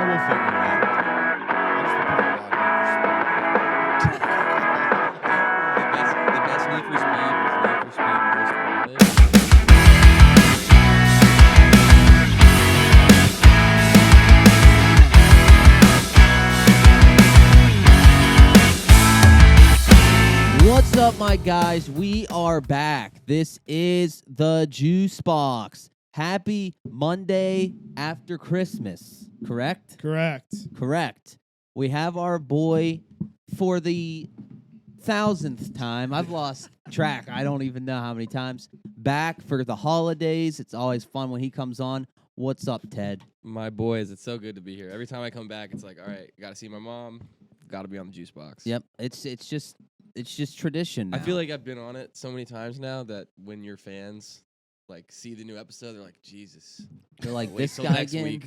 we'll figure it out. I just reported a lot of The best Need for Speed was Need for Speed Most Wanted. What's up, my guys? We are back. This is the Juice Box. Happy Monday after Christmas, correct? Correct. We have our boy for the 1000th time. I've lost track. I don't even know how many times. Back for the holidays. It's always fun when he comes on. What's up, Ted? My boys, it's so good to be here. Every time I come back, it's like, all right, got to see my mom. Got to be on the Juice Box. Yep, it's just tradition now. I feel like I've been on it so many times now that when your fans like see the new episode, they're like, Jesus. They're like, Wait this till guy next again? week.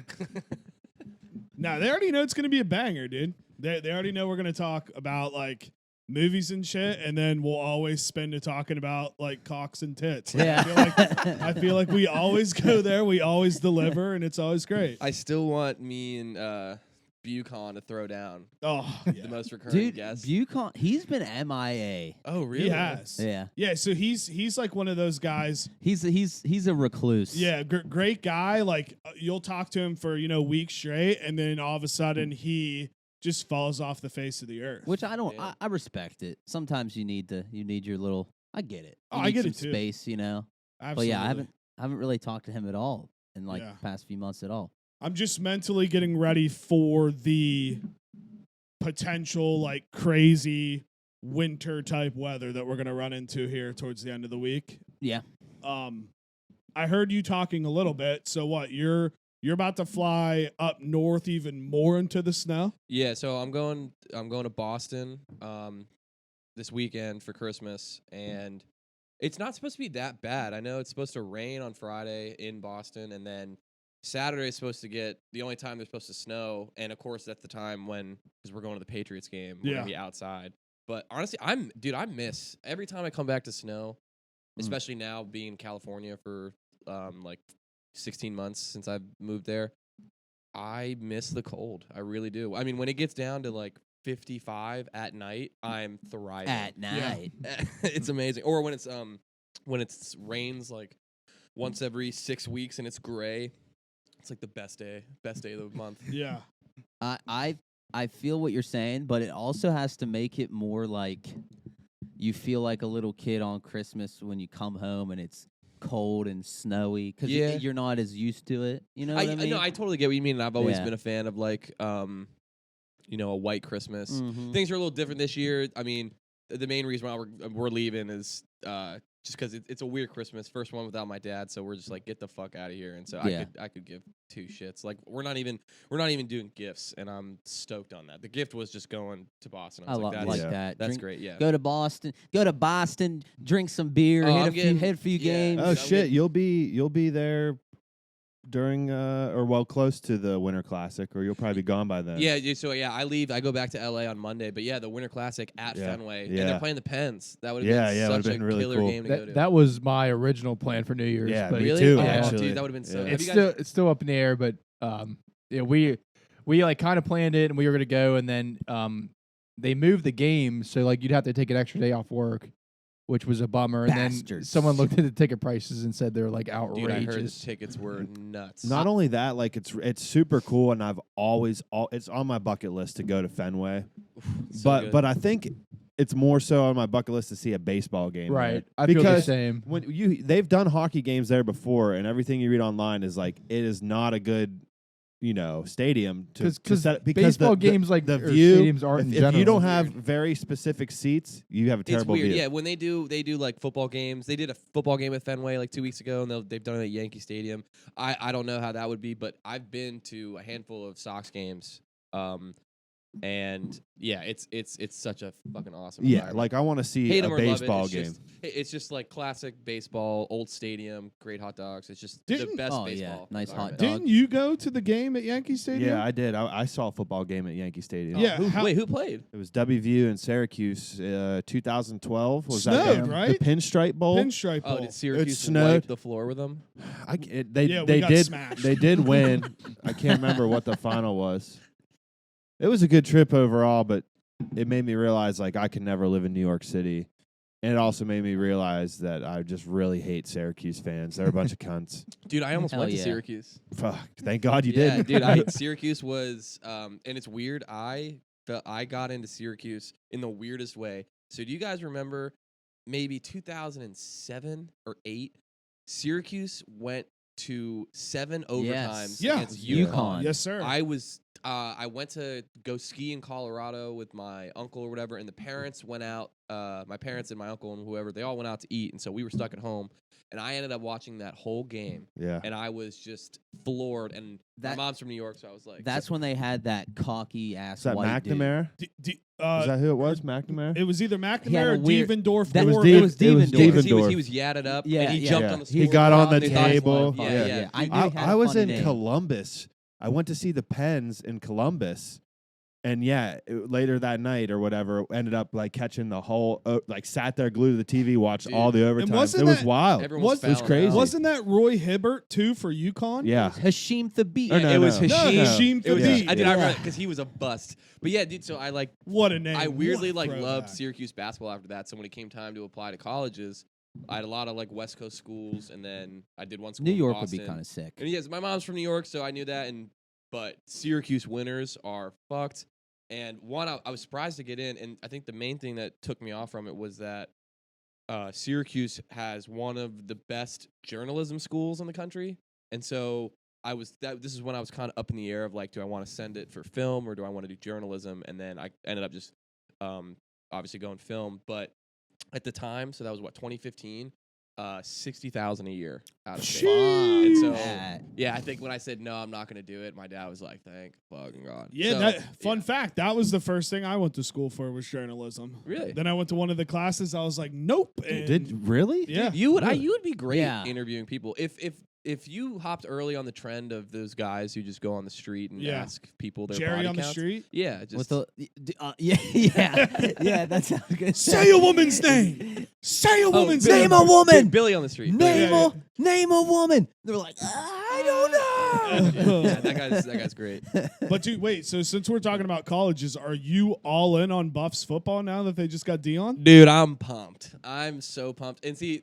Now they already know it's gonna be a banger, dude. They already know we're gonna talk about like movies and shit, and then we'll always spend it talking about like cocks and tits. Like, Yeah. I feel like we always go there, we always deliver, and it's always great. I still want me and Bucon to throw down. Oh, The most recurring Dude, guest. Bucon, he's been MIA. Oh, really? he has. Yeah. Yeah, so he's like one of those guys. He's a recluse. Yeah, great guy. Like you'll talk to him for weeks straight, and then all of a sudden he just falls off the face of the earth. Which I don't. Yeah. I respect it. Sometimes you need your little. I get it. Oh, You I need get some it, too. space, Absolutely. But yeah, I haven't really talked to him at all in like Yeah. the past few months at all. I'm just mentally getting ready for the potential like crazy winter type weather that we're gonna run into here towards the end of the week. Yeah. I heard you talking a little bit. So what? You're about to fly up north even more into the snow? Yeah, so I'm going to Boston this weekend for Christmas, and it's not supposed to be that bad. I know it's supposed to rain on Friday in Boston, and then Saturday is supposed to get the only time they're supposed to snow, and of course that's the time because we're going to the Patriots game, we're gonna be outside. But honestly, I miss every time I come back to snow, especially now being in California for like 16 months since I've moved there. I miss the cold. I really do. I mean, when it gets down to like 55 at night, I'm thriving. At night. It's amazing. Or when it's rains like once every 6 weeks and it's gray. It's like the best day of the month. Yeah. I feel what you're saying, but it also has to make it more like you feel like a little kid on Christmas when you come home and it's cold and snowy because Yeah. you're not as used to it. You know what I mean? No, I totally get what you mean. And I've always Yeah. been a fan of like, a white Christmas. Mhm. Things are a little different this year. I mean, the main reason why we're leaving is just because it's a weird Christmas, first one without my dad. So we're just like, get the fuck out of here. And so Yeah. I could give two shits. Like we're not even doing gifts, and I'm stoked on that. The gift was just going to Boston. I was like that's, that. That's Drink- great. Yeah. Go to Boston, drink some beer, Oh, hit a few yeah. games. Oh I'm shit, getting- you'll be there during close to the Winter Classic, or you'll probably be gone by then. Yeah, so I leave. I go back to LA on Monday, but yeah, the Winter Classic at Yeah, Fenway, and yeah. they're playing the Pens. That would have Yeah, been yeah, it such would've been a really killer cool. game to go to. That was my original plan for New Year's. Yeah, but me really? too. Oh, Actually, dude, that would have been so. Yeah. Have it's you guys, still up in the air. But yeah, we like kind of planned it, and we were gonna go, and then they moved the game, so like you'd have to take an extra day off work, which was a bummer. And then Bastards. someone looked at the ticket prices and said they're like dude, outrageous. I heard the tickets were nuts. Not only that, like it's super cool, and I've always it's on my bucket list to go to Fenway. So but good. but I think it's more so on my bucket list to see a baseball game. Right, there. I feel the Because same. when they've done hockey games there before, and everything you read online is like it is not a good stadium to set because baseball the games like the or view. stadiums aren't in If general. you don't have very specific seats, you have a It's terrible weird. view. Yeah, when they do like football games. They did a football game at Fenway like 2 weeks ago, and they've done it at Yankee Stadium. I don't know how that would be, but I've been to a handful of Sox games. And yeah, it's such a fucking awesome. Yeah, environment. like I want to see Hate a 'em or love it, baseball it's game. just- it's just like classic baseball, old stadium, great hot dogs. It's just Didn't- the best Oh, yeah, baseball. nice hot environment. dog. Didn't you go to the game at Yankee Stadium? Yeah, I did. I saw a football game at Yankee Stadium. Yeah. Wait, who played? It was WVU and Syracuse, 2012. Was Snowed, that the, right? the Pinstripe Bowl? Pinstripe Oh, Bowl. did Syracuse snowed. wipe the floor with them? They Yeah, we they got did smashed. they did win. I can't remember what the final was. It was a good trip overall, but it made me realize like I can never live in New York City. And it also made me realize that I just really hate Syracuse fans. They're a bunch of cunts. Dude, I almost Hell went to yeah. Syracuse. Fuck. Thank God you Yeah, didn't. dude, Syracuse was, and it's weird. I got into Syracuse in the weirdest way. So do you guys remember maybe 2007 or 8? Syracuse went to 7 overtimes Yeah. against Yeah. UConn. Yes, sir. I went to go ski in Colorado with my uncle or whatever, and the parents went out. My parents and my uncle and whoever, they all went out to eat, and so we were stuck at home. And I ended up watching that whole game, Yeah. and I was just floored. And my That- mom's from New York, so I was like, That's when they had that cocky ass Is that white dude. McNamara? Is that who it was? McNamara? it was either He had McNamara a or weird- Devendorf. That was or- It was It was Devendorf. because Devendorf. he was yadded up, Yeah, and he yeah. jumped Yeah. on the He school got on bus, the they thought he was table. one. Yeah. Yeah. I knew he had I a was funny in name. Columbus. I went to see the Pens in Columbus. And yeah, later that night or whatever, ended up like catching the whole, like sat there glued to the TV, watched Dude. all the overtime. wasn't It was that- wild. Everyone was it was fouling crazy. out. Wasn't that Roy Hibbert too for UConn? Yeah. Hashim Thabit. Or no, it was no. Hashim. No, Hashim It was Thabit. I did. I Yeah. remember because he was a bust. But yeah, dude. So I like. What a name. I weirdly What a loved throwback. Syracuse basketball after that. So when it came time to apply to colleges, I had a lot of like West Coast schools, and then I did one school. New in York would be Boston. kind of sick. And yes, my mom's from New York, so I knew that. But Syracuse winners are fucked. And one, I was surprised to get in, and I think the main thing that took me off from it was that Syracuse has one of the best journalism schools in the country, and so this is when I was kind of up in the air of like, do I want to send it for film or do I want to do journalism? And then I ended up just obviously going film, but at the time, so that was what 2015. $60,000 a year out of state. And so, That- yeah, I think when I said no, I'm not going to do it, my dad was like, "Thank fucking God." Yeah, So, fun fact. That was the first thing I went to school for was journalism. Really? Then I went to one of the classes. I was like, nope. And Did really? yeah. You would Really? you would be great Yeah. interviewing people if you hopped early on the trend of those guys who just go on the street and Yeah. ask people their Jerry body on the counts. street. Yeah, just With the yeah that sounds good. Say a woman's name. Say a woman's Name name. a woman. Billy on the street. Name Yeah, name a woman. They're like, I don't know. Yeah, that guy's great. But dude, wait. So since we're talking about colleges, are you all in on Buffs football now that they just got Dion? Dude, I'm pumped. I'm so pumped. And see,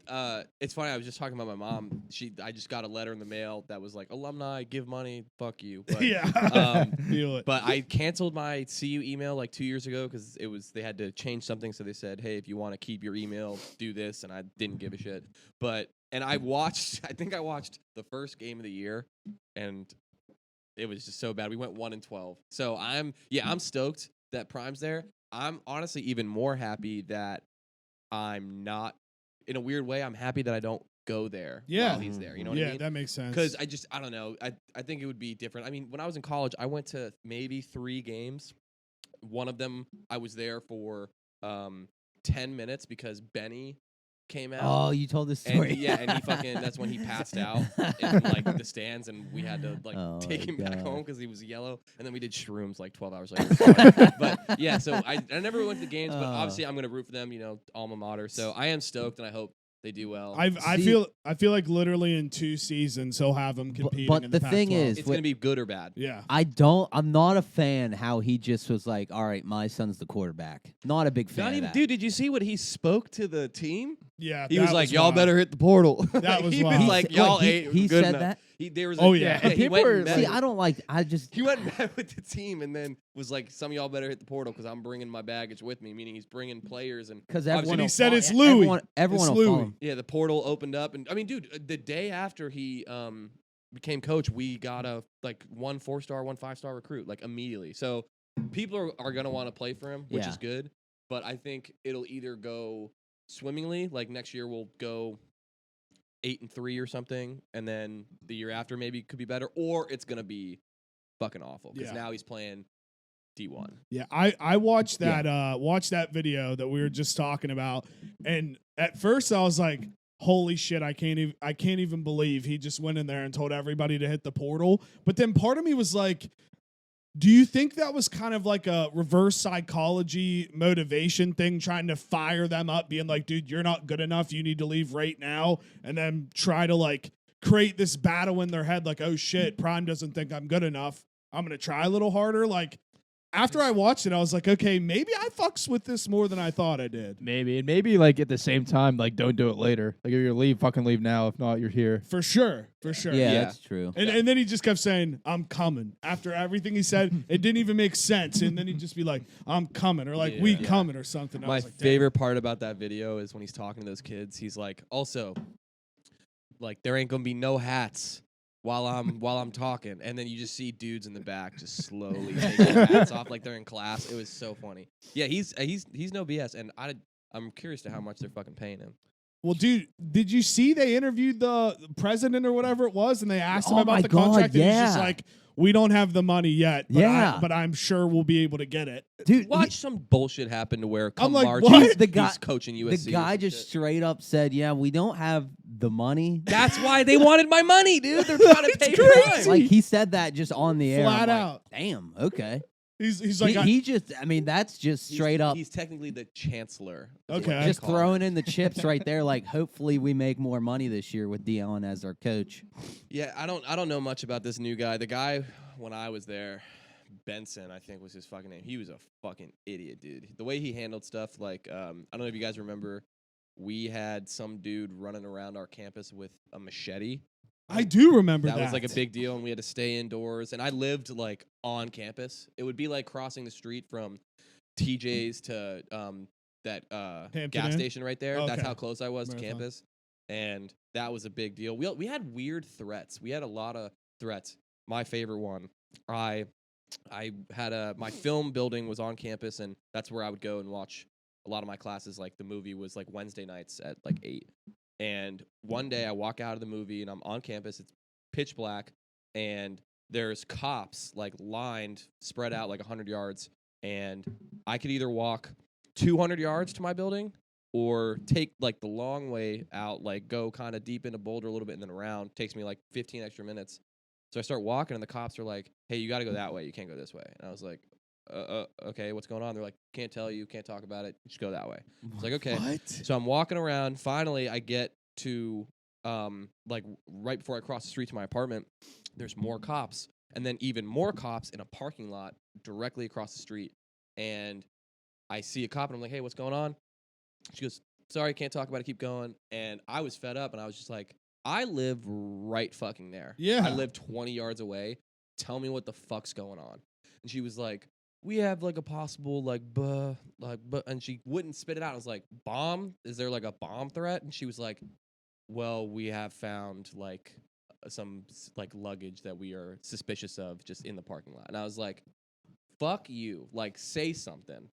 it's funny. I was just talking about my mom. I just got a letter in the mail that was like, alumni, give money, fuck you. But, Yeah. Um, Feel it. But I canceled my CU email like 2 years ago because they had to change something. So they said, hey, if you want to keep your email, do this. And I didn't give a shit. And I think I watched the first game of the year, and it was just so bad. We went 1-12. So I'm stoked that Prime's there. I'm honestly even more happy that I'm not, in a weird way, I'm happy that I don't go there Yeah. while he's there. You know what yeah, I mean? that makes sense. Because I don't know. I think it would be different. I mean, when I was in college, I went to maybe 3 games. One of them, I was there for 10 minutes because Benny came out. Oh, you told this story. And he fucking, that's when he passed out in like the stands, and we had to like Oh take my him back God. home because he was yellow. And then we did shrooms like 12 hours later. But yeah, so I never went to the games, but obviously I'm going to root for them, alma mater. So I am stoked, and I hope they do well. I See- feel like literally in 2 seasons he'll have them competing. but in the the thing Pac-12. is- it's going to be good or bad. yeah. I'm not a fan how he just was like, all right, my son's the quarterback. Not a big fan of that. Dude, did you see what he spoke to the team? Yeah. He that was like, "Y'all wild. better hit the portal." That was he wild. was He like, said- "Y'all what, he- ain't he good said enough." that? There was Oh, a, yeah. he People went were and met- See, I don't like. I just. He went and met with the team and then was like, "Some of y'all better hit the portal because I'm bringing my baggage with me." Meaning he's bringing players and Because obviously everyone. he will said follow- it's Louis. Everyone It's will follow Louis. him. yeah, the portal opened up, and I mean, dude, the day after he became coach, we got a like 1 4-star, 1 5-star recruit like immediately. So people are gonna want to play for him, which Yeah. is good. But I think it'll either go swimmingly, like next year we'll go 8-3 or something, and then the year after maybe could be better, or it's gonna be fucking awful because Yeah. now he's playing D1. Yeah, I watched that video that we were just talking about, and at first I was like, holy shit, I can't even believe he just went in there and told everybody to hit the portal. But then part of me was like, do you think that was kind of like a reverse psychology motivation thing, trying to fire them up, being like, dude, you're not good enough, you need to leave right now, and then try to like create this battle in their head, like, oh shit, Prime doesn't think I'm good enough, I'm gonna try a little harder. Like, after I watched it, I was like, okay, maybe I fucks with this more than I thought I did. Maybe like at the same time, like don't do it later. Like if you're leave, fucking leave now. If not, you're here. For sure. Yeah, Yeah. that's true. And then he just kept saying, I'm coming. After everything he said, it didn't even make sense. And then he'd just be like, I'm coming, or like, we coming, or something. I My was like, favorite part about that video is when he's talking to those kids. He's like, also, like, there ain't gonna be no hats while I'm talking, and then you just see dudes in the back just slowly taking their hats off like they're in class. It was so funny. Yeah, he's no BS, and I'm curious to how much they're fucking paying him. Well, dude, did you see they interviewed the president or whatever it was, and they asked him Oh about my the God, contract, and he's just yeah. like, we don't have the money yet, but, Yeah. but I'm sure we'll be able to get it. Dude, Watch some bullshit happen to where come like, March, what? he's The guy- coaching the USC. or guy some just shit. straight up said, yeah, we don't have the money. That's why they wanted my money, dude. They're trying to pay crazy. Prime. Like, he said that just on the air. Flat I'm like, out. damn, okay. He's like, He just, I mean, that's just straight up. He's technically the chancellor. is Okay. what they Just call throwing him. in the chips right there. Like, hopefully we make more money this year with Dion as our coach. Yeah, I don't know much about this new guy. The guy when I was there, Benson, I think was his fucking name. He was a fucking idiot, dude. The way he handled stuff, like, I don't know if you guys remember, we had some dude running around our campus with a machete. I do remember that. That was like a big deal, and we had to stay indoors. And I lived like on campus. It would be like crossing the street from TJ's to that Hampton gas Inn? station right there. That's Okay. how close I was to Marathon. campus, and that was a big deal. We had weird threats. We had a lot of threats. My favorite one, I had my film building was on campus, and that's where I would go and watch a lot of my classes. Like the movie was like Wednesday nights at like 8. And one day I walk out of the movie and I'm on campus. It's pitch black, and there's cops like lined, spread out like 100 yards. And I could either walk 200 yards to my building or take like the long way out, like go kind of deep into Boulder a little bit and then around. Takes me like 15 extra minutes. So I start walking, and the cops are like, hey, you got to go that way. You can't go this way. And I was like, okay, what's going on? They're like, can't tell you, can't talk about it. Just go that way. I was like, okay. What? So I'm walking around. Finally, I get to like right before I cross the street to my apartment. There's more cops, and then even more cops in a parking lot directly across the street. And I see a cop, and I'm like, hey, what's going on? She goes, sorry, can't talk about it. Keep going. And I was fed up, and I was just like, I live right fucking there. Yeah. I live 20 yards away. Tell me what the fuck's going on. And she was like, we have like a possible and she wouldn't spit it out. I was like, bomb? Is there like a bomb threat? And she was like, well, we have found like some like luggage that we are suspicious of just in the parking lot. And I was like, fuck you. Like, say something.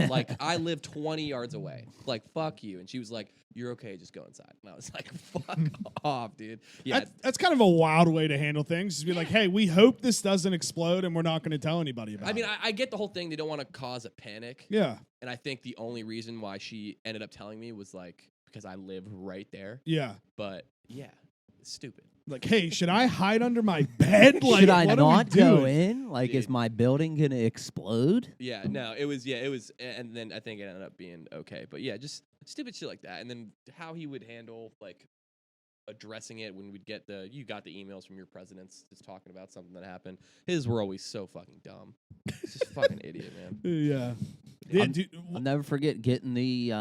Like, I live 20 yards away. Like, fuck you. And she was like, you're okay, just go inside. And I was like, fuck off, dude. Yeah. That's kind of a wild way to handle things. Just be like, hey, we hope this doesn't explode, and we're not going to tell anybody about it. I mean, I get the whole thing. They don't want to cause a panic. yeah. And I think the only reason why she ended up telling me was like, because I live right there. Yeah. But yeah, it's stupid. Like, hey, should I hide under my bed? Like, Should I what are we not go doing? in? Like, is Dude. my building going to explode? Yeah, no, it was, and then I think it ended up being okay. But yeah, just stupid shit like that. And then how he would handle, like, addressing it when we'd get you got the emails from your presidents just talking about something that happened. His were always so fucking dumb. He's just fucking idiot, man. Yeah. Yeah, I'm- dude, I'll never forget getting the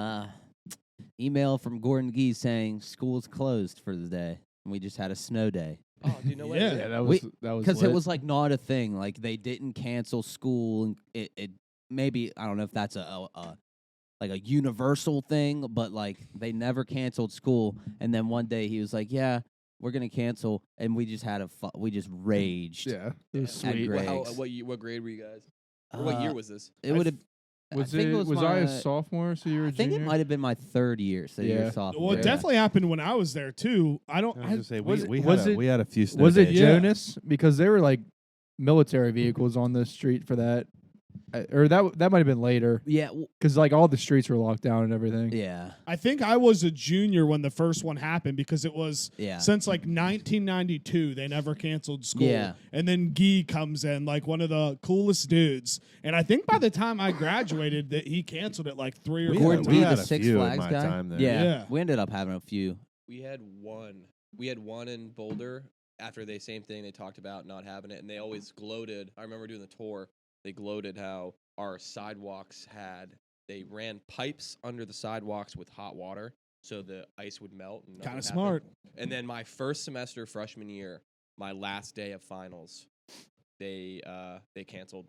email from Gordon Gee saying school's closed for the day. And we just had a snow day. Oh, dude, no way. Yeah. Yeah, that We- was Because it lit. was like not a thing. Like they didn't cancel school, and it maybe I don't know if that's a like a universal thing, but like they never canceled school. And then one day he was like, "Yeah, we're gonna cancel," and we just had we just raged. Yeah, it was At sweet. Greg's. What grade were you guys? Or what year was this? It would have. Was I think it? Was I a my- sophomore? So you were a I think junior? it might have been my third year. So you're Yeah. a sophomore. well, it Yeah. definitely happened when I was there, too. I don't. I was gonna say was we it- had a few snow Was it days. Yeah. Jonas? Because there were like military vehicles on the street for that. Or that might have been later Yeah, because like all the streets were locked down and everything. yeah, I think I was a junior when the first one happened because it was yeah. since like 1992 they never canceled school. Yeah. And then Guy comes in like one of the coolest dudes. And I think by the time I graduated that he canceled it like 3 or We 4 Gordon had- T, we times. had the a Six few in Flags my guy. time there. Yeah. Yeah. We ended up having a few. We had one. We had one in Boulder after they same thing. They talked about not having it, and they always gloated. I remember doing the tour. They gloated how our sidewalks they ran pipes under the sidewalks with hot water so the ice would melt. And Kind nothing of smart. happened. And then my first semester freshman year, my last day of finals, they canceled.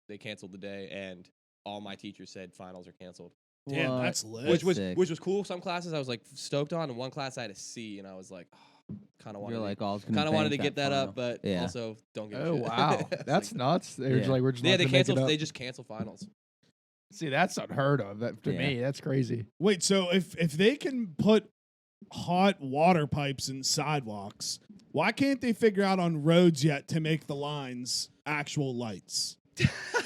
They canceled the day, and all my teachers said finals are canceled. Damn, What? that's lit. Which was sick. which was cool. Some classes I was like stoked on, and one class I had a C, and I was like, kind of wanted. You're like, oh, I was gonna Kind of wanted to bank get that final. up, but Yeah. also don't give a Oh shit. wow, It's that's like, nuts. They're just Yeah. like we're just yeah. not They gonna make it canceled. up. They just cancel finals. See, that's unheard of. That to Yeah. me, that's crazy. Wait, so if they can put hot water pipes in sidewalks, why can't they figure out on roads yet to make the lines actual lights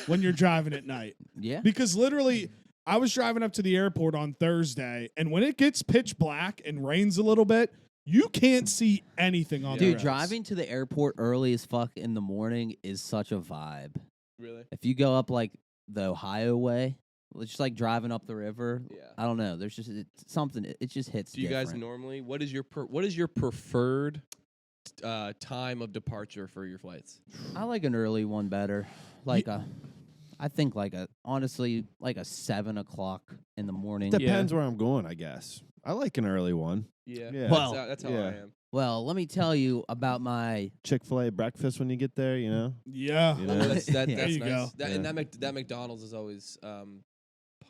when you're driving at night? Yeah. Because literally, I was driving up to the airport on Thursday, and when it gets pitch black and rains a little bit, you can't see anything on the Dude, roads. driving to the airport early as fuck in the morning is such a vibe. Really? If you go up like the Ohio way, it's just like driving up the river. Yeah. I don't know. There's just something. It just hits. Do you guys different. normally? What is your preferred time of departure for your flights? I like an early one better. I think honestly like a 7 o'clock in the morning. Depends where I'm going, I guess. I like an early one. Yeah. Yeah. Well, that's how yeah. I am. Well, let me tell you about my. Chick-fil-A breakfast when you get there, you know? Yeah. You Oh, know? that's There nice. you go. And Yeah. that McDonald's is always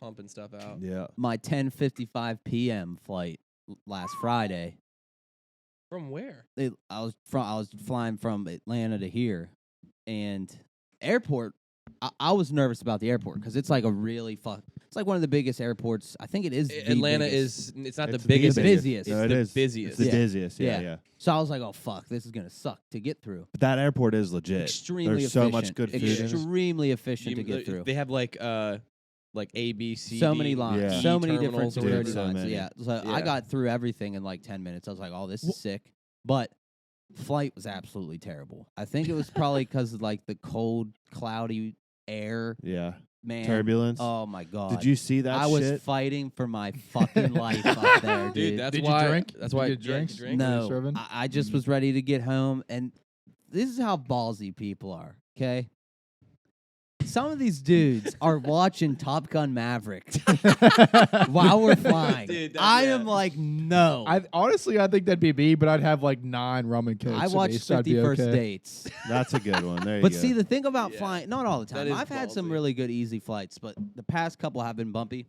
pumping stuff out. Yeah. My 10:55 p.m. flight last Friday. From where? I was flying from Atlanta to here, and airport. I was nervous about the airport because it's like a really It's like one of the biggest airports. I think it is. the Atlanta biggest. is. It's not It's the biggest. the busiest. It's No, it the is. busiest. It's the Yeah. busiest. Yeah, Yeah. yeah. So I was like, oh fuck, this is gonna suck to get through. But that airport is legit. Extremely There's efficient. so much good food in it. Extremely efficient to get through. They have like A, B, C. So D, many lines, Yeah. so E many different terminals or Dude, security whatever. so lines. many. Yeah, so I Yeah. got through everything in like 10 minutes. I was like, oh, this is sick. But flight was absolutely terrible. I think it was probably because of like the cold, cloudy air. Yeah. Man, Turbulence. Oh my god! Did you see that I was shit? fighting for my fucking life up there, dude. Dude, that's Did you why. drink? That's Did why. you get yeah, drinks? drink? No, serving? I just was ready to get home, and this is how ballsy people are. Okay, some of these dudes are watching Top Gun Maverick while we're flying. Dude, that- I yeah. am like, no. I think that'd be me, but I'd have like 9 rum and cokes. I a watched day, so I'd 50 be First okay. Dates. That's a good one. There you But go. see, the thing about Yeah. flying, not all the That time. is I've had some ballsy. really good easy flights, but the past couple have been bumpy.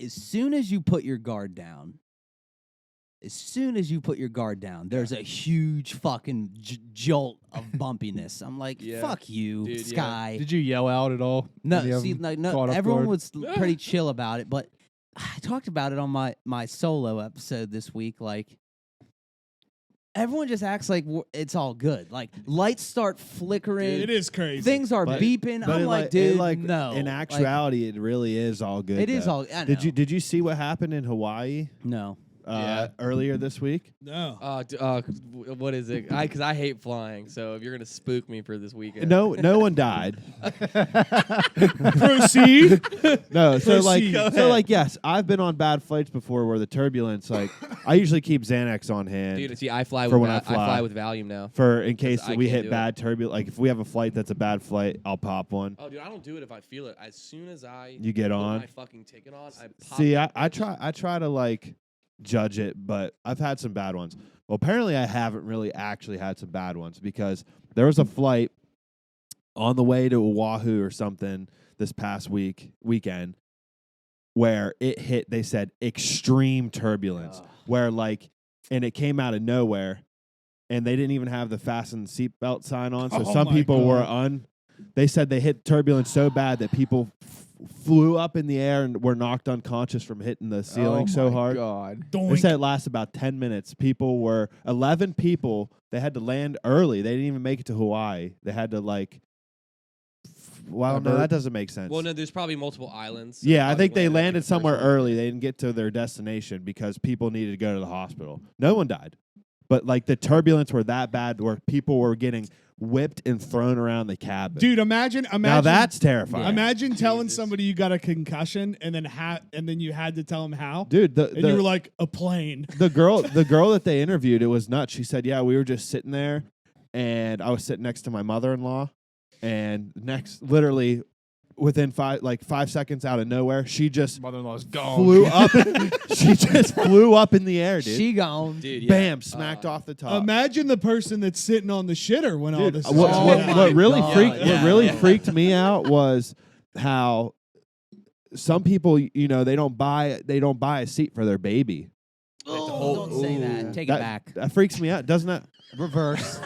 As soon as you put your guard down, there's a huge fucking jolt of bumpiness. I'm like, Yeah. fuck you, Dude, yeah. Sky. Did you yell out at all? No, Any of see, them like, no, caught off everyone guard? was pretty chill about it, but I talked about it on my solo episode this week. Like, everyone just acts like it's all good. Like, lights start flickering. It is crazy. Things are But- beeping. But I'm it like, it dude, no. In Like, actuality, it really is all good. it is though. all. I know. Did you see what happened in Hawaii No. earlier this week? No. What is it? Because I hate flying. So if you're gonna spook me for this weekend, No one died. Proceed. No, so like, Proceed. Go yes, I've been on bad flights before where the turbulence, like, I usually keep Xanax on hand dude. See, I fly For with when I fly. with Valium now. for in case I we can't hit do bad turbulence. Like, if we have a flight that's a bad flight, I'll pop one. Oh, dude, I don't do it if I feel it. As soon as I You get put on. my fucking ticket on, I pop. See, that I bitch. try to like judge it, but I've had some bad ones. Well, apparently I haven't really actually had some bad ones because there was a flight on the way to Oahu or something this past weekend where it hit, they said, extreme turbulence, where like, and it came out of nowhere, and they didn't even have the fasten seatbelt sign on, so Oh some my people were God. they said they hit turbulence so bad that people flew up in the air and were knocked unconscious from hitting the ceiling so hard. God. They Doink. said it lasted about 10 minutes. 11 people, they had to land early. They didn't even make it to Hawaii. They had to, like, Well, no, that doesn't make sense. Well, no, there's probably multiple islands. so Yeah, I probably think they landed, like, landed the first somewhere one. early. They didn't get to their destination because people needed to go to the hospital. No one died. But like the turbulence were that bad where people were getting whipped and thrown around the cabin. Dude, imagine. now that's terrifying. Imagine telling Jesus. somebody you got a concussion and then you had to tell them how. Dude, And you were like, a plane. the girl that they interviewed, it was nuts. She said, "Yeah, we were just sitting there and I was sitting next to my mother-in-law and literally within 5 seconds out of nowhere, she just Mother-in-law's gone. flew up. She just flew up in the air, dude. She gone. Dude, yeah. Bam, smacked off the top. Imagine the person that's sitting on the shitter when all Dude, this is what, going what, down. what really God. freaked Yeah, what really yeah. freaked me out was how some people, they don't buy a seat for their baby. Oh, don't say that. Take it back. That freaks me out, doesn't it? Reverse.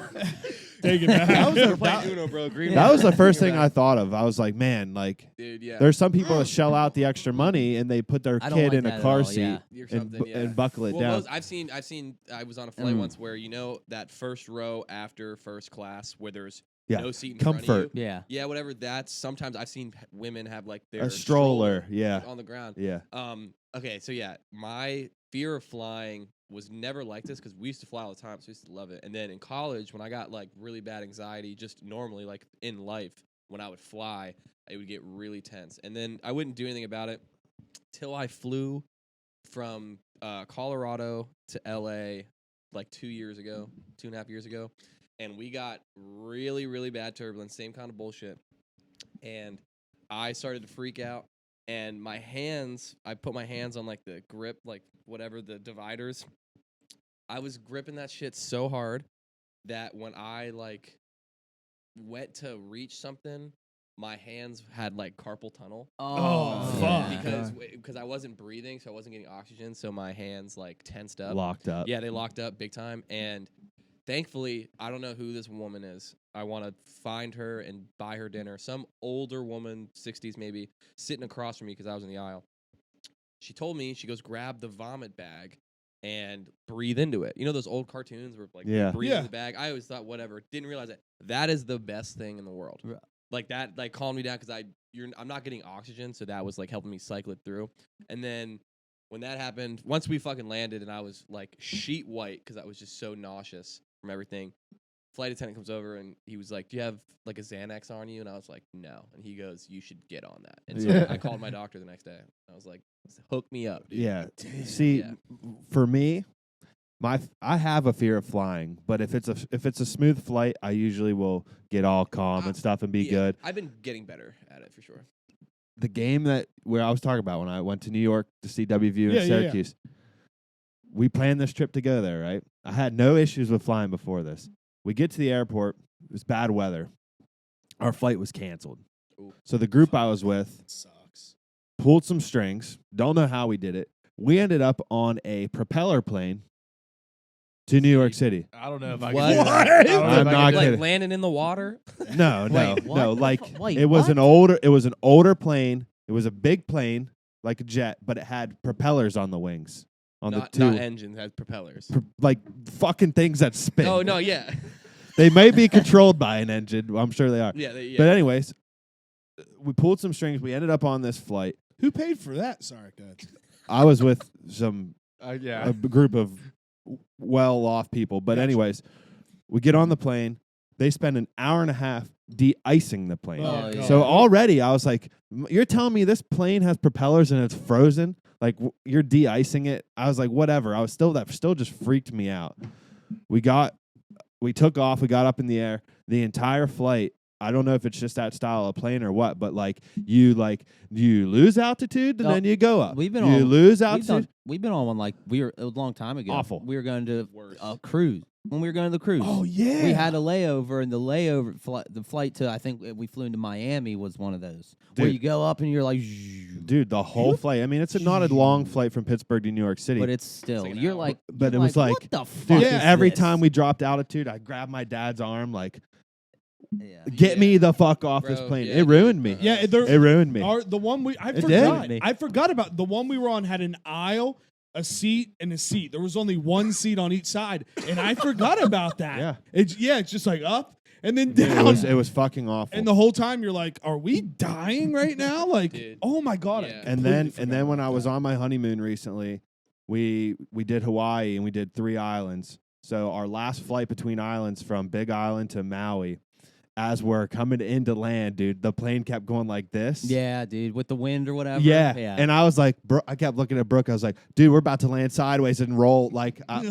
Take it back. We're playing Uno, bro. Green That was the first Bring it thing I back. thought of. I was like, man, like Dude, yeah. there's some people that shell out the extra money and they put their I don't kid like in that a at car all, seat yeah. Or and, something, yeah. and buckle it Well, down. I've seen. I was on a flight once where that first row after first class where there's Yeah. no seat in front Comfort. of you. Yeah. Yeah, whatever. That's sometimes I've seen women have like their A stroller, yeah. on the ground. Yeah. Okay, so yeah, my fear of flying was never like this because we used to fly all the time, so we used to love it. And then in college, when I got like really bad anxiety, just normally like in life, when I would fly, it would get really tense. And then I wouldn't do anything about it till I flew from Colorado to LA like 2.5 years ago. And we got really, really bad turbulence, same kind of bullshit. And I started to freak out. And my hands, I put my hands on like the grip, like whatever, the dividers. I was gripping that shit so hard that when I like went to reach something, my hands had like carpal tunnel. Oh, fuck. Because I wasn't breathing, so I wasn't getting oxygen, so my hands like tensed up. Locked up. Yeah, they locked up big time. And thankfully, I don't know who this woman is. I want to find her and buy her dinner. Some older woman, 60s maybe, sitting across from me because I was in the aisle. She told me, she goes, grab the vomit bag and breathe into it. You know those old cartoons where like Yeah. you breathe Yeah. in the bag? I always thought, whatever. Didn't realize it. That is the best thing in the world. Right. Like that, like calmed me down because I'm not getting oxygen, so that was like helping me cycle it through. And then when that happened, once we fucking landed and I was like sheet white because I was just so nauseous from everything. Flight attendant comes over and he was like, "Do you have like a Xanax on you?" And I was like, "No." And he goes, "You should get on that." And so Yeah. I called my doctor the next day. I was like, "Hook me up, dude." Yeah. See, Yeah. for me, I have a fear of flying, but if it's a smooth flight, I usually will get all calm and stuff and be Yeah, good. I've been getting better at it for sure. The game where I was talking about when I went to New York to see WVU Yeah, in yeah, yeah. Syracuse, we planned this trip to go there, right? I had no issues with flying before this. We get to the airport. It was bad weather. Our flight was canceled. Ooh. So the group I was with Sucks. pulled some strings. Don't know how we did it. We ended up on a propeller plane to New York City. I don't know if I What? can do that. What? I don't know I'm if I not can do Like kidding. landing in the water. No, Wait, what? no. The Like fu- wait, it was what? it was an older plane. It was a big plane, like a jet, but it had propellers on the wings. On Not the two engines, has propellers. like fucking things that spin. Oh no, yeah, They may be controlled by an engine. I'm sure they are. yeah, yeah. But anyways, we pulled some strings. We ended up on this flight. Who paid for that? Sorry, go ahead. I was with Yeah. a group of well-off people. But Gotcha. anyways, we get on the plane. They spend an hour and a half de-icing the plane. Oh, yeah. So already I was like, you're telling me this plane has propellers and it's frozen? Like you're de-icing it? I was like, whatever. That still just freaked me out. We took off. We got up in the air. The entire flight, I don't know if it's just that style of plane or what, but you lose altitude and No, then you go up. we've been you on- lose altitude. We've been on one like a long time ago. Awful. We were going to Worse. a cruise. When we were going to the cruise. Oh yeah. We had a layover, and the flight to, I think we flew into Miami was one of those. Where Dude. you go up and you're like, Dude, the whole flight. I mean, it's not a long flight from Pittsburgh to New York City. but it's still, like an you're hour. like, But you're it was like, like, what the fuck dude, is every this? time we dropped altitude, I grabbed my dad's arm, like, Yeah. get me the fuck off Bro, this plane. yeah, It dude. ruined me. Yeah, It ruined me. the one I It forgot. did. I forgot about the one we were on had an aisle, a seat, and a seat. There was only one seat on each side, and I forgot about that. Yeah. It's just like up, and then Dude, down. it was fucking awful. And the whole time you're like, are we dying right now? Like, Dude. oh my God. Yeah. and then when I was on my honeymoon recently, we did Hawaii and we did 3 islands. So our last flight between islands from Big Island to Maui, as we're coming into land, dude, the plane kept going like this. Yeah, dude, with the wind or whatever. Yeah. Yeah. And I was like, I kept looking at Brooke. I was like, dude, we're about to land sideways and roll. Like, I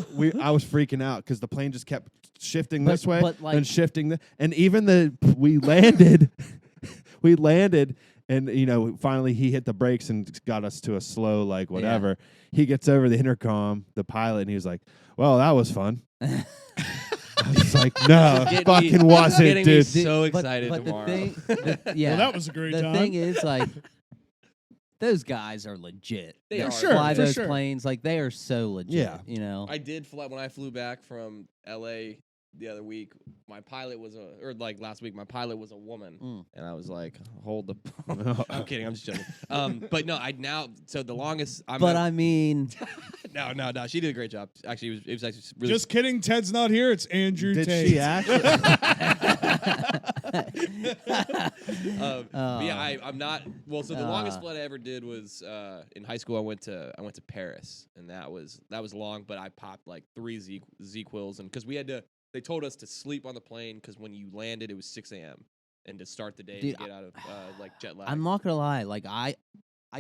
was freaking out because the plane just kept shifting this way and shifting. And even we landed, and, you know, finally he hit the brakes and got us to a slow, like, whatever. He gets over the intercom, the pilot, and he was like, well, that was fun. I was like, no, it fucking wasn't, getting me dude. so excited but tomorrow. Yeah. Well, that was a great the time. thing is, like, those guys are legit. They That are. Sure, fly for those sure. planes, like they are so legit. Yeah. You know. I did fly when I flew back from LA the other week. My pilot was last week. My pilot was a woman, and I was like, "Hold the." I'm kidding. I'm just joking. But no, so the longest. I mean, no. She did a great job. Actually, it was actually really. Just kidding. Ted's not here. It's Andrew Did Tate. she actually? But yeah, I'm not. Well, so the longest flight I ever did was in high school. I went to Paris, and that was long. But I popped like 3 Z-Quills, and because we had to. They told us to sleep on the plane because when you landed, it was 6 a.m. and to start the day Dude, to get out of like jet lag. I'm not gonna lie. Like I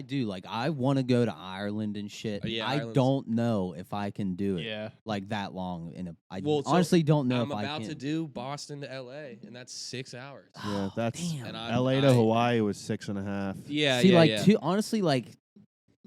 do. Like I want to go to Ireland and shit. Yeah, I Ireland's- don't know if I can do it. Yeah. Like that long I Well, so honestly don't know I'm if I about can. to do Boston to LA, and that's 6 hours. Yeah, Oh, that's damn. And LA to Hawaii was 6.5. Yeah, See, yeah, like yeah. honestly, like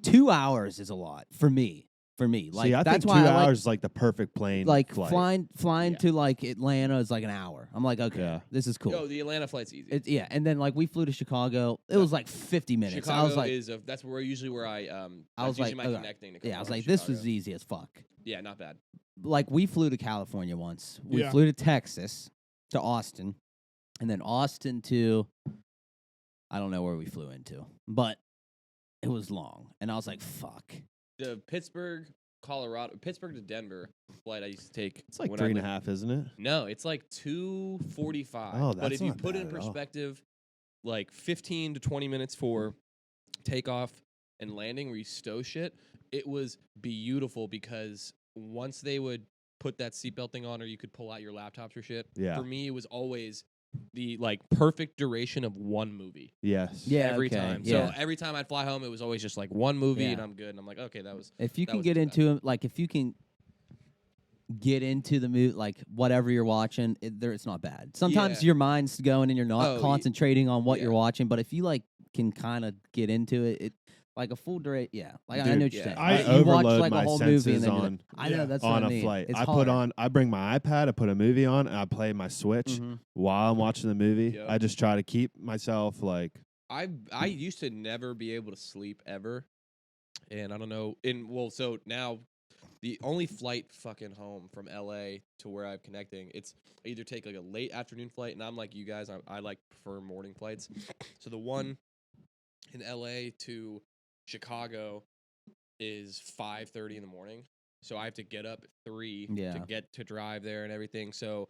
2 hours is a lot for me. Like See, I that's think 2 why I hours is like the perfect plane like flight. flying to like Atlanta is like an hour. I'm like, okay, Yeah. this is cool. Yo, the Atlanta flight's easy. Yeah, and then like we flew to Chicago. It was like 50 minutes. Chicago I was like, that's where usually I was usually like, my okay. connecting. To come yeah, I was from like, this Chicago. was easy as fuck. Yeah, not bad. Like we flew to California once. We Yeah. flew to Texas, to Austin, and then Austin to I don't know where we flew into, but it was long, and I was like, fuck. The Pittsburgh to Denver flight I used to take. It's like when 3.5, isn't it? No, it's like 2:45. Oh, but that's if you not put it in bad at all. perspective, like 15 to 20 minutes for takeoff and landing where you stow shit, it was beautiful because once they would put that seatbelt thing on or you could pull out your laptops or shit, Yeah. for me it was always the like perfect duration of one movie. Yes. Yeah, Every okay, time. yeah. So every time I'd fly home, it was always just like one movie Yeah. and I'm good. And I'm like, okay, that was If you that can was get too into it, like if you can get into the mood, like whatever you're watching, it's not bad. Sometimes Yeah. your mind's going and you're not Oh, concentrating on what you're yeah. watching, but if you like can kind of get into it, like a full duration, yeah. Like I Dude, know what you're yeah. saying. I Like, you watch overload like my a whole movie and senses then you're on- like, I know Yeah. that's on what I a mean. flight. It's I bring my iPad, I put a movie on, and I play my Switch Mhm. while I'm watching the movie. Yep. I just try to keep myself like I used to never be able to sleep ever, and I don't know. So now the only flight fucking home from LA to where I'm connecting, it's I either take like a late afternoon flight, and I'm like you guys, I like prefer morning flights. So the one in LA to Chicago is 5:30 in the morning, so I have to get up at 3 Yeah. to get to drive there and everything. So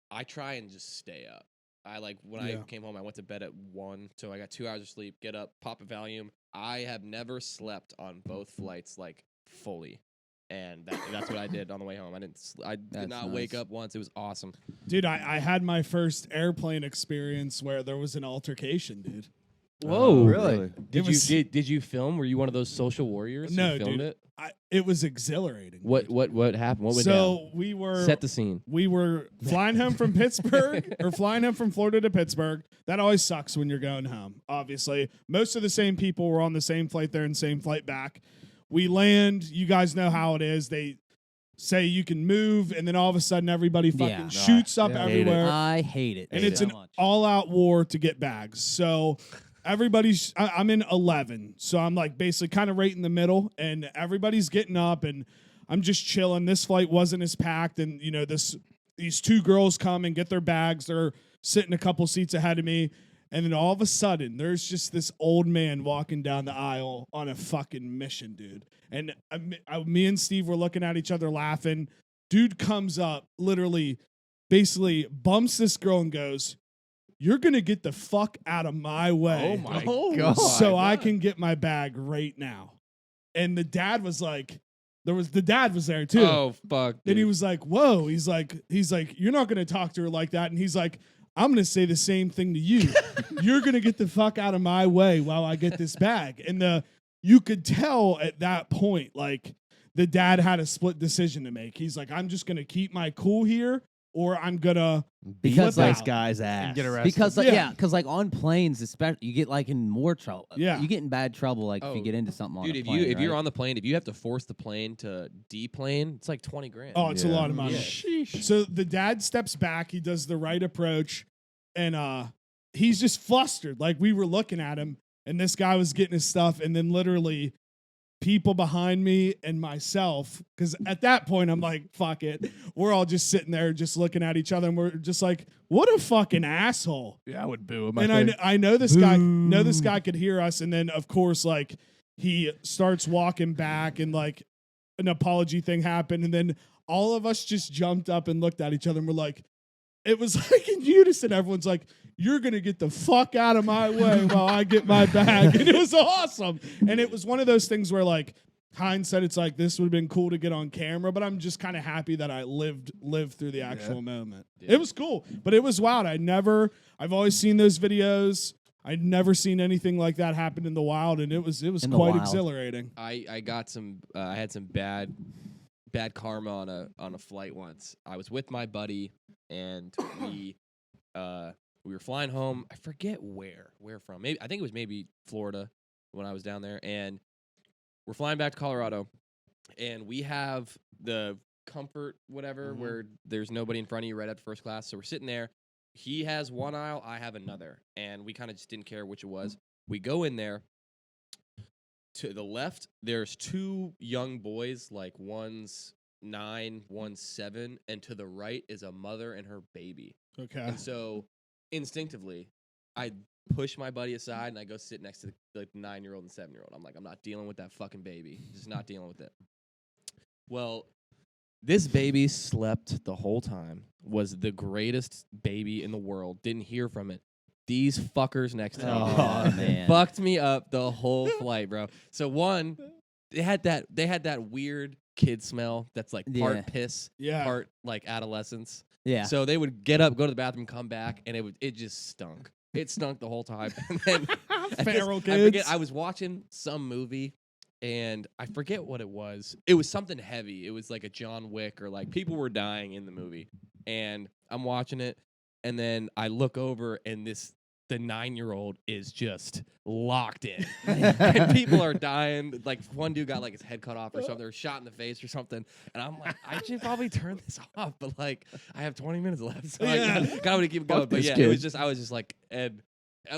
I try and just stay up. I like when Yeah. I came home, I went to bed at 1, so I got 2 hours of sleep. Get up, pop a Valium. I have never slept on both flights like fully, and that's what I did on the way home. I did That's not wake nice. up once. It was awesome. Dude, I had my first airplane experience where there was an altercation, dude. Whoa, really? Did was- did you film? Were you one of those social warriors? No, who filmed dude. it. It was exhilarating. What dude. what happened? What went So down? we were Set the scene. we were flying home from Pittsburgh or flying home from Florida to Pittsburgh. That always sucks when you're going home. Obviously, most of the same people were on the same flight there and same flight back. We land. You guys know how it is. They say you can move, and then all of a sudden, everybody fucking Yeah. shoots up Yeah. Hate it. everywhere, I hate it. and it's so an much. all-out war to get bags. So everybody's. I'm in 11, so I'm like basically kind of right in the middle, and everybody's getting up, and I'm just chilling. This flight wasn't as packed, and you know these two girls come and get their bags. They're sitting a couple seats ahead of me. And then all of a sudden, there's just this old man walking down the aisle on a fucking mission, dude. And me and Steve were looking at each other laughing. Dude comes up, literally basically bumps this girl and goes, "You're going to get the fuck out of my way." Oh my Oh god! So my I God. can get my bag right now. And the dad was like, the dad was there too. Oh fuck! And he dude. was like, "Whoa." He's like, "You're not going to talk to her like that." And he's like, "I'm going to say the same thing to you. You're going to get the fuck out of my way while I get this bag." And you could tell at that point, like, the dad had a split decision to make. He's like, "I'm just going to keep my cool here, or I'm going to." Because, flip like, out. guy's ass. And get arrested. Because Yeah. because like on planes, especially you get like in more trouble. Yeah. You get in bad trouble like if Oh, you get into something on Dude, a if plane. if you're right? on the plane, if you have to force the plane to deplane, it's like 20 grand. Oh, it's a Yeah. lot of money. Yeah. Sheesh. So the dad steps back, he does the right approach, and he's just flustered. Like, we were looking at him, and this guy was getting his stuff, and then literally people behind me and myself, because at that point I'm like, fuck it. We're all just sitting there just looking at each other, and we're just like, what a fucking asshole. Yeah, I would boo him. And I know this guy could hear us, and then of course, like, he starts walking back, and like an apology thing happened, and then all of us just jumped up and looked at each other, and we're like, it was like in unison. Everyone's like, "You're gonna get the fuck out of my way while I get my bag," and it was awesome. And it was one of those things where, like, hindsight, it's like, this would have been cool to get on camera, but I'm just kind of happy that I lived through the actual moment. Yeah. It was cool, but it was wild. I've always seen those videos. I'd never seen anything like that happen in the wild, and it was In the quite wild. exhilarating. I got some. I had some bad karma on a flight once. I was with my buddy, and we were flying home. I forget where from. Maybe I think it was maybe Florida when I was down there, and we're flying back to Colorado, and we have the comfort whatever where there's nobody in front of you right after first class. So we're sitting there. He has one aisle, I have another, and we kind of just didn't care which it was. We go in there. To the left, there's two young boys, like one's 9, one's 7, and to the right is a mother and her baby. Okay. And so, instinctively, I push my buddy aside and I go sit next to the 9-year-old and 7-year-old. I'm like, I'm not dealing with that fucking baby. Just not dealing with it. Well, this baby slept the whole time. Was the greatest baby in the world. Didn't hear from it. These fuckers next to me. Oh, man. Fucked me up the whole flight, bro. So one, they had that weird kid smell that's like part Yeah. piss, Yeah. part like adolescence. Yeah. So they would get up, go to the bathroom, come back, and it just stunk. It stunk the whole time. And then Feral I forget. kids. I was watching some movie, and I forget what it was. It was something heavy. It was like a John Wick, or like people were dying in the movie. And I'm watching it, and then I look over, and the 9-year-old is just locked in. And people are dying. Like, one dude got like his head cut off or something, or shot in the face or something. And I'm like, I should probably turn this off, but like, I have 20 minutes left, so Yeah. I gotta keep going. But this yeah, kid. I was just like, and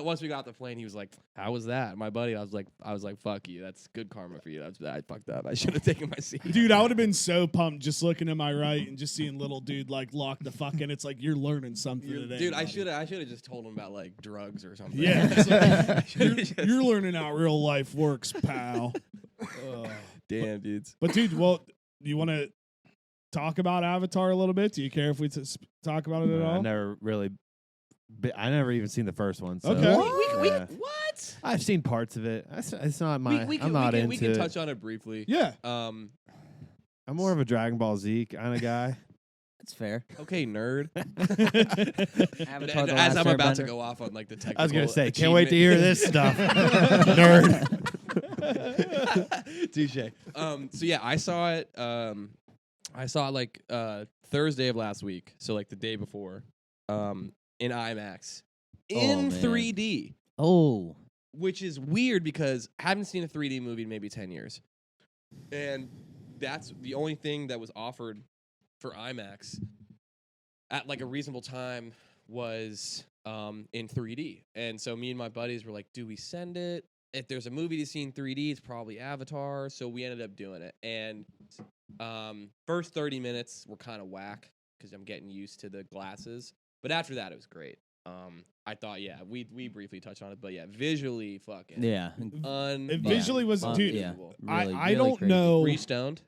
once we got off the plane, he was like, "How was that?" My buddy, I was like, "Fuck you. That's good karma for you. I fucked up. I should have taken my seat." Dude, I would have been so pumped just looking to my right and just seeing little dude like lock the fuck in. It's like, you're learning something today. Dude, I buddy. should have just told him about like drugs or something. Yeah, it's like, I should've just- you're learning how real life works, pal. damn dudes. But dude, well, do you want to talk about Avatar a little bit? Do you care if we talk about it at all? I never even seen the first one. So, Okay. yeah. What? I've seen parts of it. It's not my. I'm not into we can it. touch on it briefly. Yeah. Um. I'm more of a Dragon Ball Z kind of guy. That's fair. Okay, nerd. Avatar: And The as Last I'm about to Airbender. go off on like the technical. I was gonna say, can't wait to hear this stuff, nerd. Touche. So yeah, I saw it. I saw it like Thursday of last week, so like the day before, in IMAX, in man. 3D, Oh, which is weird because I haven't seen a 3D movie in maybe 10 years, and that's the only thing that was offered for IMAX at like a reasonable time was in 3D, and so me and my buddies were like, "Do we send it? If there's a movie to see in 3D, it's probably Avatar." So we ended up doing it, and first 30 minutes were kind of whack because I'm getting used to the glasses, but after that it was great. I thought, yeah, we briefly touched on it, but yeah, visually, fucking yeah. It visually was, dude. Yeah. unbelievable. I Really don't crazy. know. Were you stoned?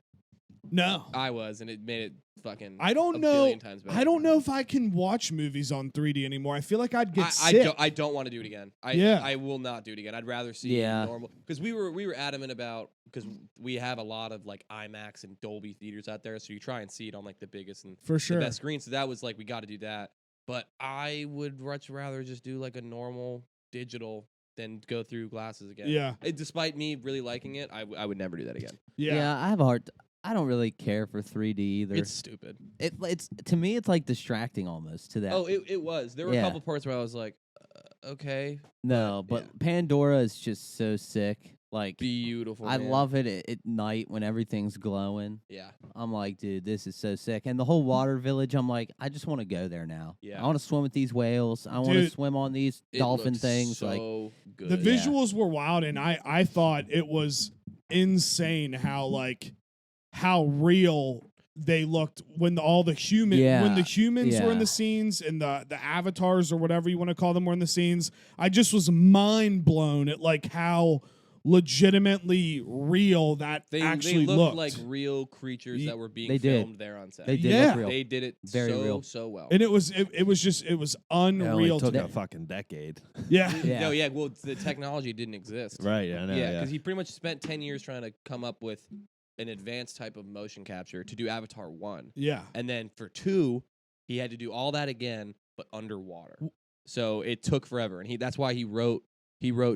No. I was, and it made it fucking. I don't a know. billion times better. I don't know if I can watch movies on 3D anymore. I feel like I'd get I sick. don't want to do it again. Yeah. I will not do it again. I'd rather see Yeah. normal, because we were adamant about, because we have a lot of like IMAX and Dolby theaters out there, so you try and see it on like the biggest and For sure. the best screen. So that was like, we got to do that. But I would much rather just do like a normal digital than go through glasses again. Yeah. Despite me really liking it, I would never do that again. Yeah. I have a hard. I don't really care for 3D either. It's stupid. It's to me, it's like distracting almost to that. Oh, it was. There were a Yeah. couple parts where I was like, okay, no, but, but Pandora is just so sick. Like beautiful. I man. love it at night when everything's glowing. Yeah. I'm like, dude, this is so sick. And the whole water village, I'm like, I just want to go there now. Yeah. I want to swim with these whales. I want to Dude, swim on these It dolphin looked things. So Like, good. The Yeah. visuals were wild, and I thought it was insane how real they looked when all the humans were in Yeah. the scenes and the avatars or whatever you want to call them were in the scenes. I just was mind blown at like how legitimately real that they actually looked looked. like real creatures that were being They did. filmed there on set. they did Yeah. look real. They did it Very real. so well. And it was unreal to took me. a fucking decade. Yeah. Yeah. No, yeah. Well, the technology didn't exist. Right. I know. Yeah, Yeah. because he pretty much spent 10 years trying to come up with an advanced type of motion capture to do Avatar 1. Yeah. And then for 2, he had to do all that again, but underwater. So it took forever. And that's why he wrote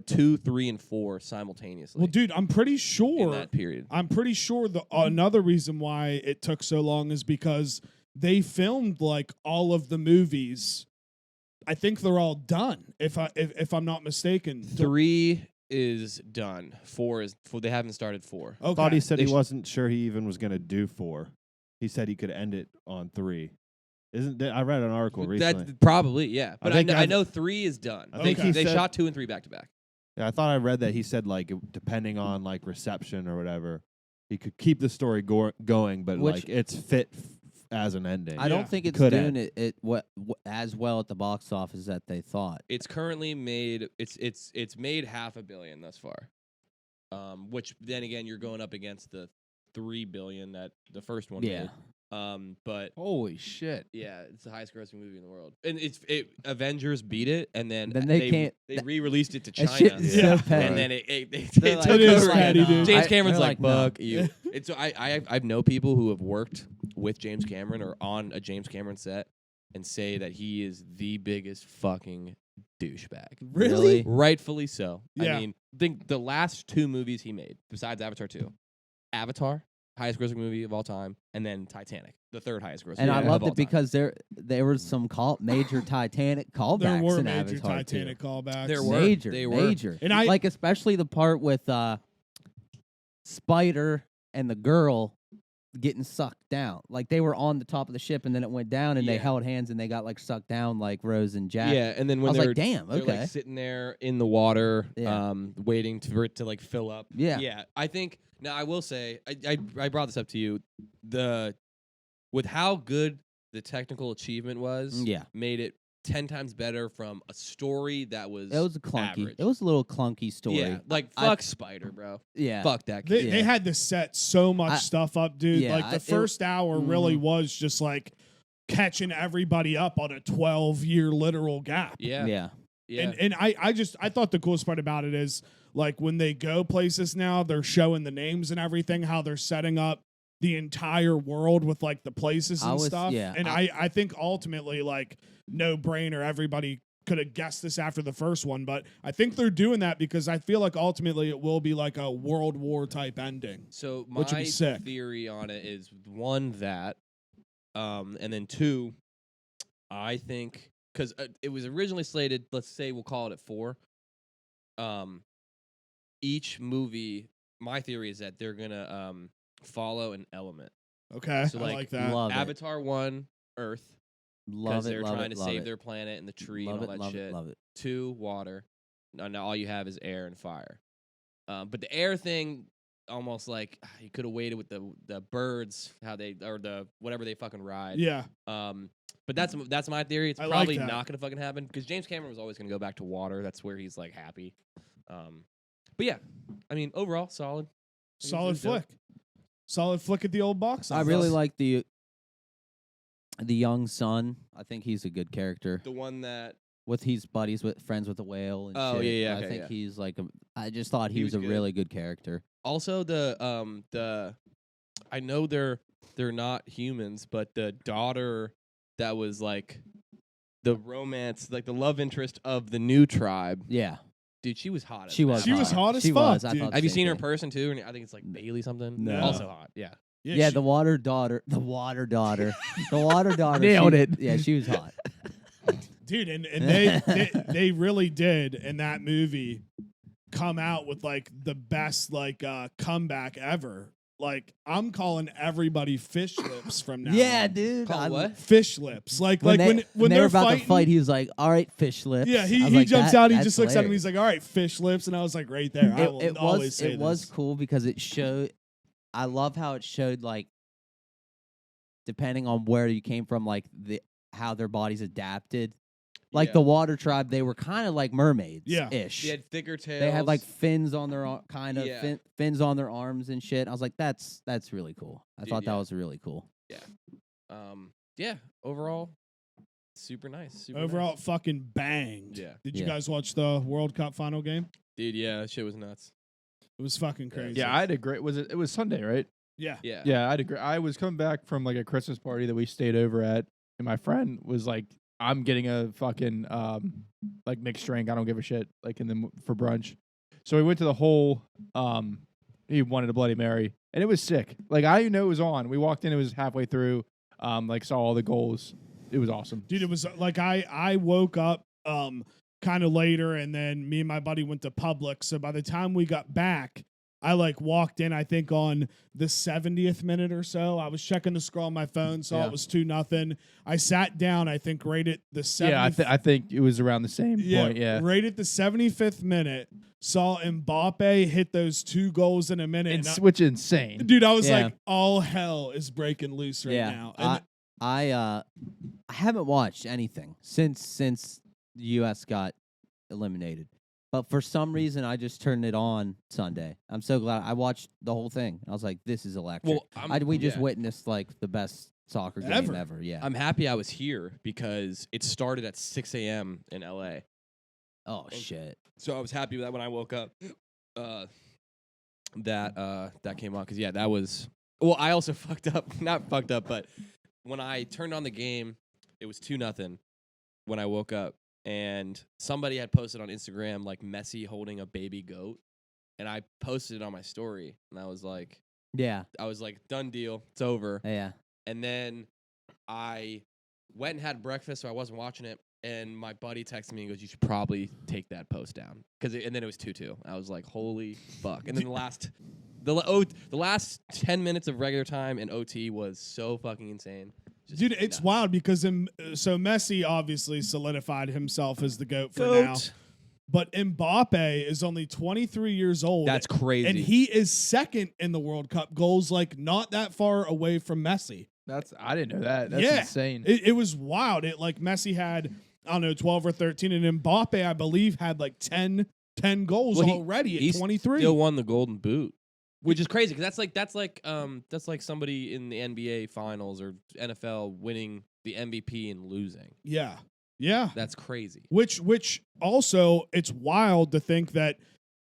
2, 3, and 4 simultaneously Well, dude, I'm pretty in sure that period. the another reason why it took so long is because they filmed like all of the movies. I think they're all done. If I'm not mistaken. 3 is done. 4 is they haven't started 4. Okay. Thought he said They he sh- wasn't sure he even was going to do 4. He said he could end it on 3. I read an article recently. That probably, yeah. But I think I I've- know 3 is done. I think they he they said- shot 2 and 3 back to back. Yeah, I thought I read that he said like depending on like reception or whatever, he could keep the story going, but Which- like it's fit as an ending. I Yeah. don't think it's Could doing end. it as well at the box office that they thought. It's currently made it's made $500 million thus far. Which then again you're going up against the $3 billion that the first one Yeah. made. But Holy shit! yeah, it's the highest grossing movie in the world. And Avengers beat it, and then Then they can't- they re-released it to That China. shit is Yeah. so petty. And then it They're took like, It is over. petty, dude. James I- Cameron's they're like, no. fuck you. And so I know people who have worked with James Cameron or on a James Cameron set and say that he is the biggest fucking douchebag. Really? Rightfully so. Yeah. I mean, think the last 2 movies he made, besides Avatar 2, Avatar, highest grossing movie of all time, and then Titanic, the 3rd highest grossing And movie I of loved all it time. because there was some major Titanic callbacks There were in major Avatar Titanic callbacks. There were. Major, They were. major. And I Like especially the part with Spider and the girl getting sucked down. Like they were on the top of the ship and then it went down and they Yeah. held hands and they got like sucked down like Rose and Jack. Yeah, and then I when was they're like, damn, they're okay. like sitting there in the water, Yeah. waiting for it to like fill up. Yeah. Yeah. I think now I will say I brought this up to you. With how good the technical achievement was, Yeah. made it 10 times better from a story that was It was a clunky. average. It was a little clunky story. Yeah, like I- fuck Spider, bro. Yeah. Fuck that kid. they had to set so much I- stuff up, dude. yeah, like the it- first hour really Mhm. was just like catching everybody up on a 12-year literal gap. Yeah. Yeah. Yeah. And I thought the coolest part about it is like when they go places now, they're showing the names and everything, how they're setting up the entire world with like the places and stuff. yeah, And I think ultimately like no brainer, everybody could have guessed this after the first one, but I think they're doing that because I feel like ultimately it will be like a World War type ending. So Which would my be sick. theory on it is 1 that, and then 2, I think because it was originally slated. Let's say we'll call it at 4. Each movie, my theory is that they're gonna follow an element. Okay. So, I like, like that. Love it. Avatar 1, Earth, Love because it. they're love trying it, to love save it. their planet and the tree Love and all it. that Love shit. it. Love it. 2, water. Now all you have is air and fire. But the air thing, almost like you could have waited with the birds, how they or the whatever they fucking ride. Yeah. But that's my theory. It's I like probably that. not gonna fucking happen because James Cameron was always gonna go back to water. That's where he's like happy. But yeah, I mean overall solid. Solid it's dope. flick. Solid flick at the old box I office. really like the young son. I think he's a good character. The one that He's buddies with friends with the whale. And Oh, shit. yeah, yeah, I okay, think yeah. he's like I just thought he He was was a good. really good character. also the I know they're not humans, but the daughter that was like the romance, like the love interest of the new tribe. Yeah, Dude, she was hot. As she was. She was hot as she fuck, Was. I dude. thought the Have you same seen her in thing. person too? And I think it's like Bailey something. No. Also hot. Yeah. Yeah, she- the water daughter. The water daughter. The water daughter. Nailed she- it. Yeah, she was hot. dude, and they really did in that movie come out with like the best like comeback ever. Like I'm calling everybody fish lips from now. Yeah, on. dude. Call it what? Fish lips. Like When when they they're were about fighting, to fight, he was like, "All right, fish lips." yeah, I he was like, jumps out. He that's just looks at him. hilarious. He's like, "All right, fish lips," and I was like, right there. I will always say it was this. cool because it showed. I love how it showed like, depending on where you came from, like how their bodies adapted. Like Yeah. the water tribe, they were kind of like mermaids, Yeah. ish. She had thicker tails. They had like fins on their kind of Yeah. fins on their arms and shit. I was like, that's really cool. I Dude, thought that yeah. was really cool. Yeah. Overall, super nice. Super Overall, nice. it fucking banged. Yeah. Did you Yeah. guys watch the World Cup final game? Dude, yeah, that shit was nuts. It was fucking crazy. Yeah, I had a great. It was Sunday, right? yeah. Yeah. Yeah, I had a great. I was coming back from like a Christmas party that we stayed over at, and my friend was like, "I'm getting a fucking like mixed drink. I don't give a shit." Like for brunch, so we went to the whole. He wanted a Bloody Mary, and it was sick. Like I didn't know it was on. We walked in, it was halfway through. Like saw all the goals. It was awesome. Dude, it was like I woke up kind of later, and then me and my buddy went to Publix. So by the time we got back, I like walked in, I think on the 70th minute or so. I was checking the scroll on my phone, saw Yeah. it was 2-0. I sat down, I think right at the 70th. Yeah, I think it was around the same point. Yeah, right at the 75th minute, saw Mbappe hit those 2 goals in a minute. and and which insane. dude, I was Yeah. like, all hell is breaking loose right now. And I haven't watched anything since the U.S. got eliminated, but for some reason I just turned it on Sunday. I'm so glad I watched the whole thing. I was like, "This is electric." Well, we just yeah. witnessed like the best soccer game Ever. ever. Yeah. I'm happy I was here because it started at 6 a.m. in LA. Oh shit. So I was happy with that when I woke up. That came on because that was. Well, I also fucked up. Not fucked up, but when I turned on the game, it was 2-0 when I woke up, and somebody had posted on Instagram like Messi holding a baby goat, and I posted it on my story, and I was like, Yeah. done deal, it's over. Yeah. And then I went and had breakfast, so I wasn't watching it. And my buddy texted me and goes, "You should probably take that post down." And then it was 2-2. I was like, "Holy fuck!" And then the last 10 minutes of regular time and OT was so fucking insane. Just dude, it's nuts. wild because so Messi obviously solidified himself as the GOAT for now. But Mbappe is only 23 years old. That's crazy. And he is second in the World Cup goals, like not that far away from Messi. I didn't know that. That's Yeah. insane. It was wild. It like Messi had, I don't know, 12 or 13, and Mbappe, I believe, had like 10 goals Well, already at He 23. still won the Golden Boot, which is crazy because that's like somebody in the NBA Finals or NFL winning the MVP and losing. Yeah. Yeah. That's crazy. Which also, it's wild to think that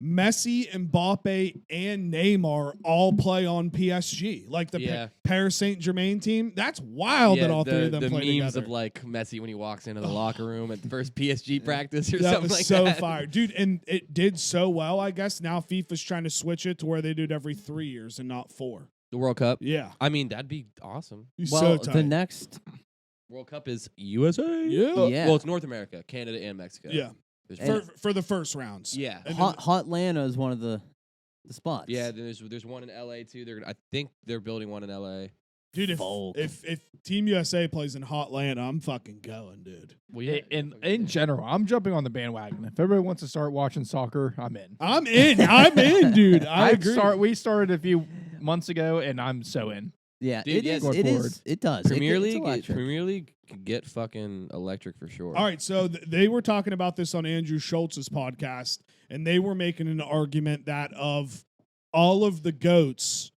Messi, Mbappe, and Neymar all play on PSG, like the Yeah. Paris Saint-Germain team. That's wild that all three of them the play memes together. of like Messi when he walks into the locker room at the first PSG practice or that something was like so that. fire, dude, and it did so well. I guess now FIFA's trying to switch it to where they do it every 3 years and not 4. The World Cup. Yeah, I mean, that'd be awesome. he's Well, so tight. the next. World Cup is USA. Yeah. Yeah. Well, it's North America, Canada, and Mexico. yeah, There's for the first rounds. yeah. And Hotlanta is one of the spots. Yeah, then there's one in LA too. I think they're building one in LA. dude, Folk. if Team USA plays in Hotlanta, I'm fucking going, dude. Well, yeah, in general, I'm jumping on the bandwagon. If everybody wants to start watching soccer, I'm in. I'm in, dude. I agree. We started a few months ago, and I'm so in. Yeah, Dude, it yeah, is. going It forward. is. It does. Premier It's League, electric. Premier League could get fucking electric for sure. All right, so they were talking about this on Andrew Schultz's podcast, and they were making an argument that of all of the GOATs,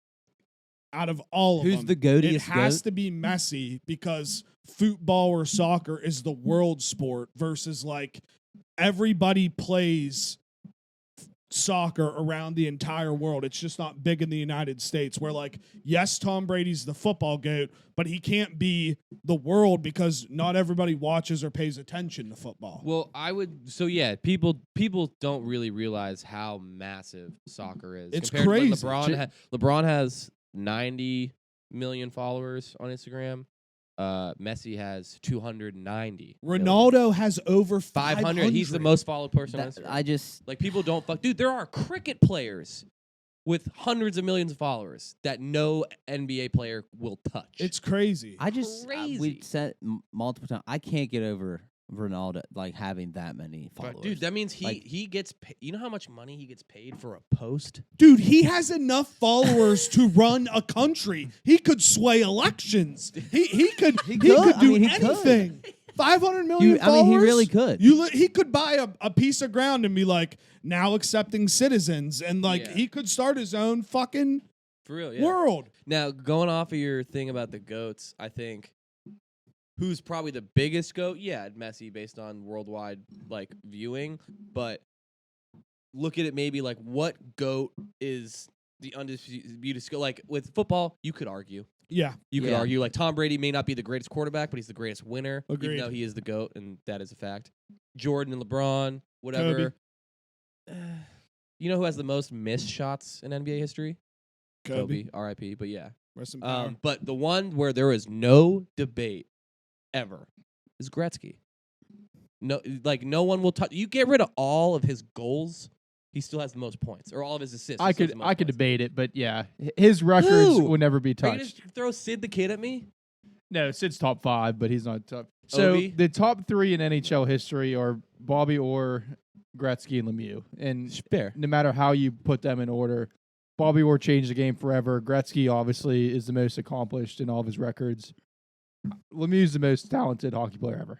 out of all of Who's them. the goatiest It has goat? to be Messi because football or soccer is the world sport versus like everybody plays soccer around the entire world. It's just not big in the United States where like, yes, Tom Brady's the football goat, but he can't be the world because not everybody watches or pays attention to football. Well, people don't really realize how massive soccer is. It's compared to, like, crazy. LeBron has 90 million followers on Instagram. Messi has 290. million. Ronaldo has over 500. He's the most followed person on Instagram. I just Like, people don't fuck. Dude, there are cricket players with hundreds of millions of followers that no NBA player will touch. It's crazy. crazy. we've said multiple times. I can't get over Ronaldo like having that many followers. Dude, that means Like- he gets you know how much money he gets paid for a post? Dude, he has enough followers to run a country. He could sway elections. He could could. do I mean, he could. anything. 500 million I followers. mean, he really could. He could buy a piece of ground and be like, now accepting citizens, and like Yeah. he could start his own fucking For real, yeah. world. Now, going off of your thing about the GOATs, I think who's probably the biggest GOAT? Yeah, Messi, based on worldwide like viewing. But look at it maybe like what GOAT is the undisputed skill? Like with football, you could argue. Yeah, You could Yeah. argue like Tom Brady may not be the greatest quarterback, but he's the greatest winner. Agreed. Even though he is the GOAT, and that is a fact. Jordan and LeBron, whatever. You know who has the most missed shots in NBA history? Kobe. R.I.P. But yeah. Rest in power. But the one where there is no debate ever is Gretzky. No, like no one will touch. You get rid of all of his goals, he still has the most points, or all of his assists. I he still has could the most I could points. debate it, but yeah, his records Who? will never be Are you gonna touched. just throw Sid the Kid at me? No, Sid's top 5, but he's not top. So Ovi? the top 3 in NHL history are Bobby Orr, Gretzky, and Lemieux. And Fair. no matter how you put them in order, Bobby Orr changed the game forever. Gretzky obviously is the most accomplished in all of his records. Lemieux's the most talented hockey player ever.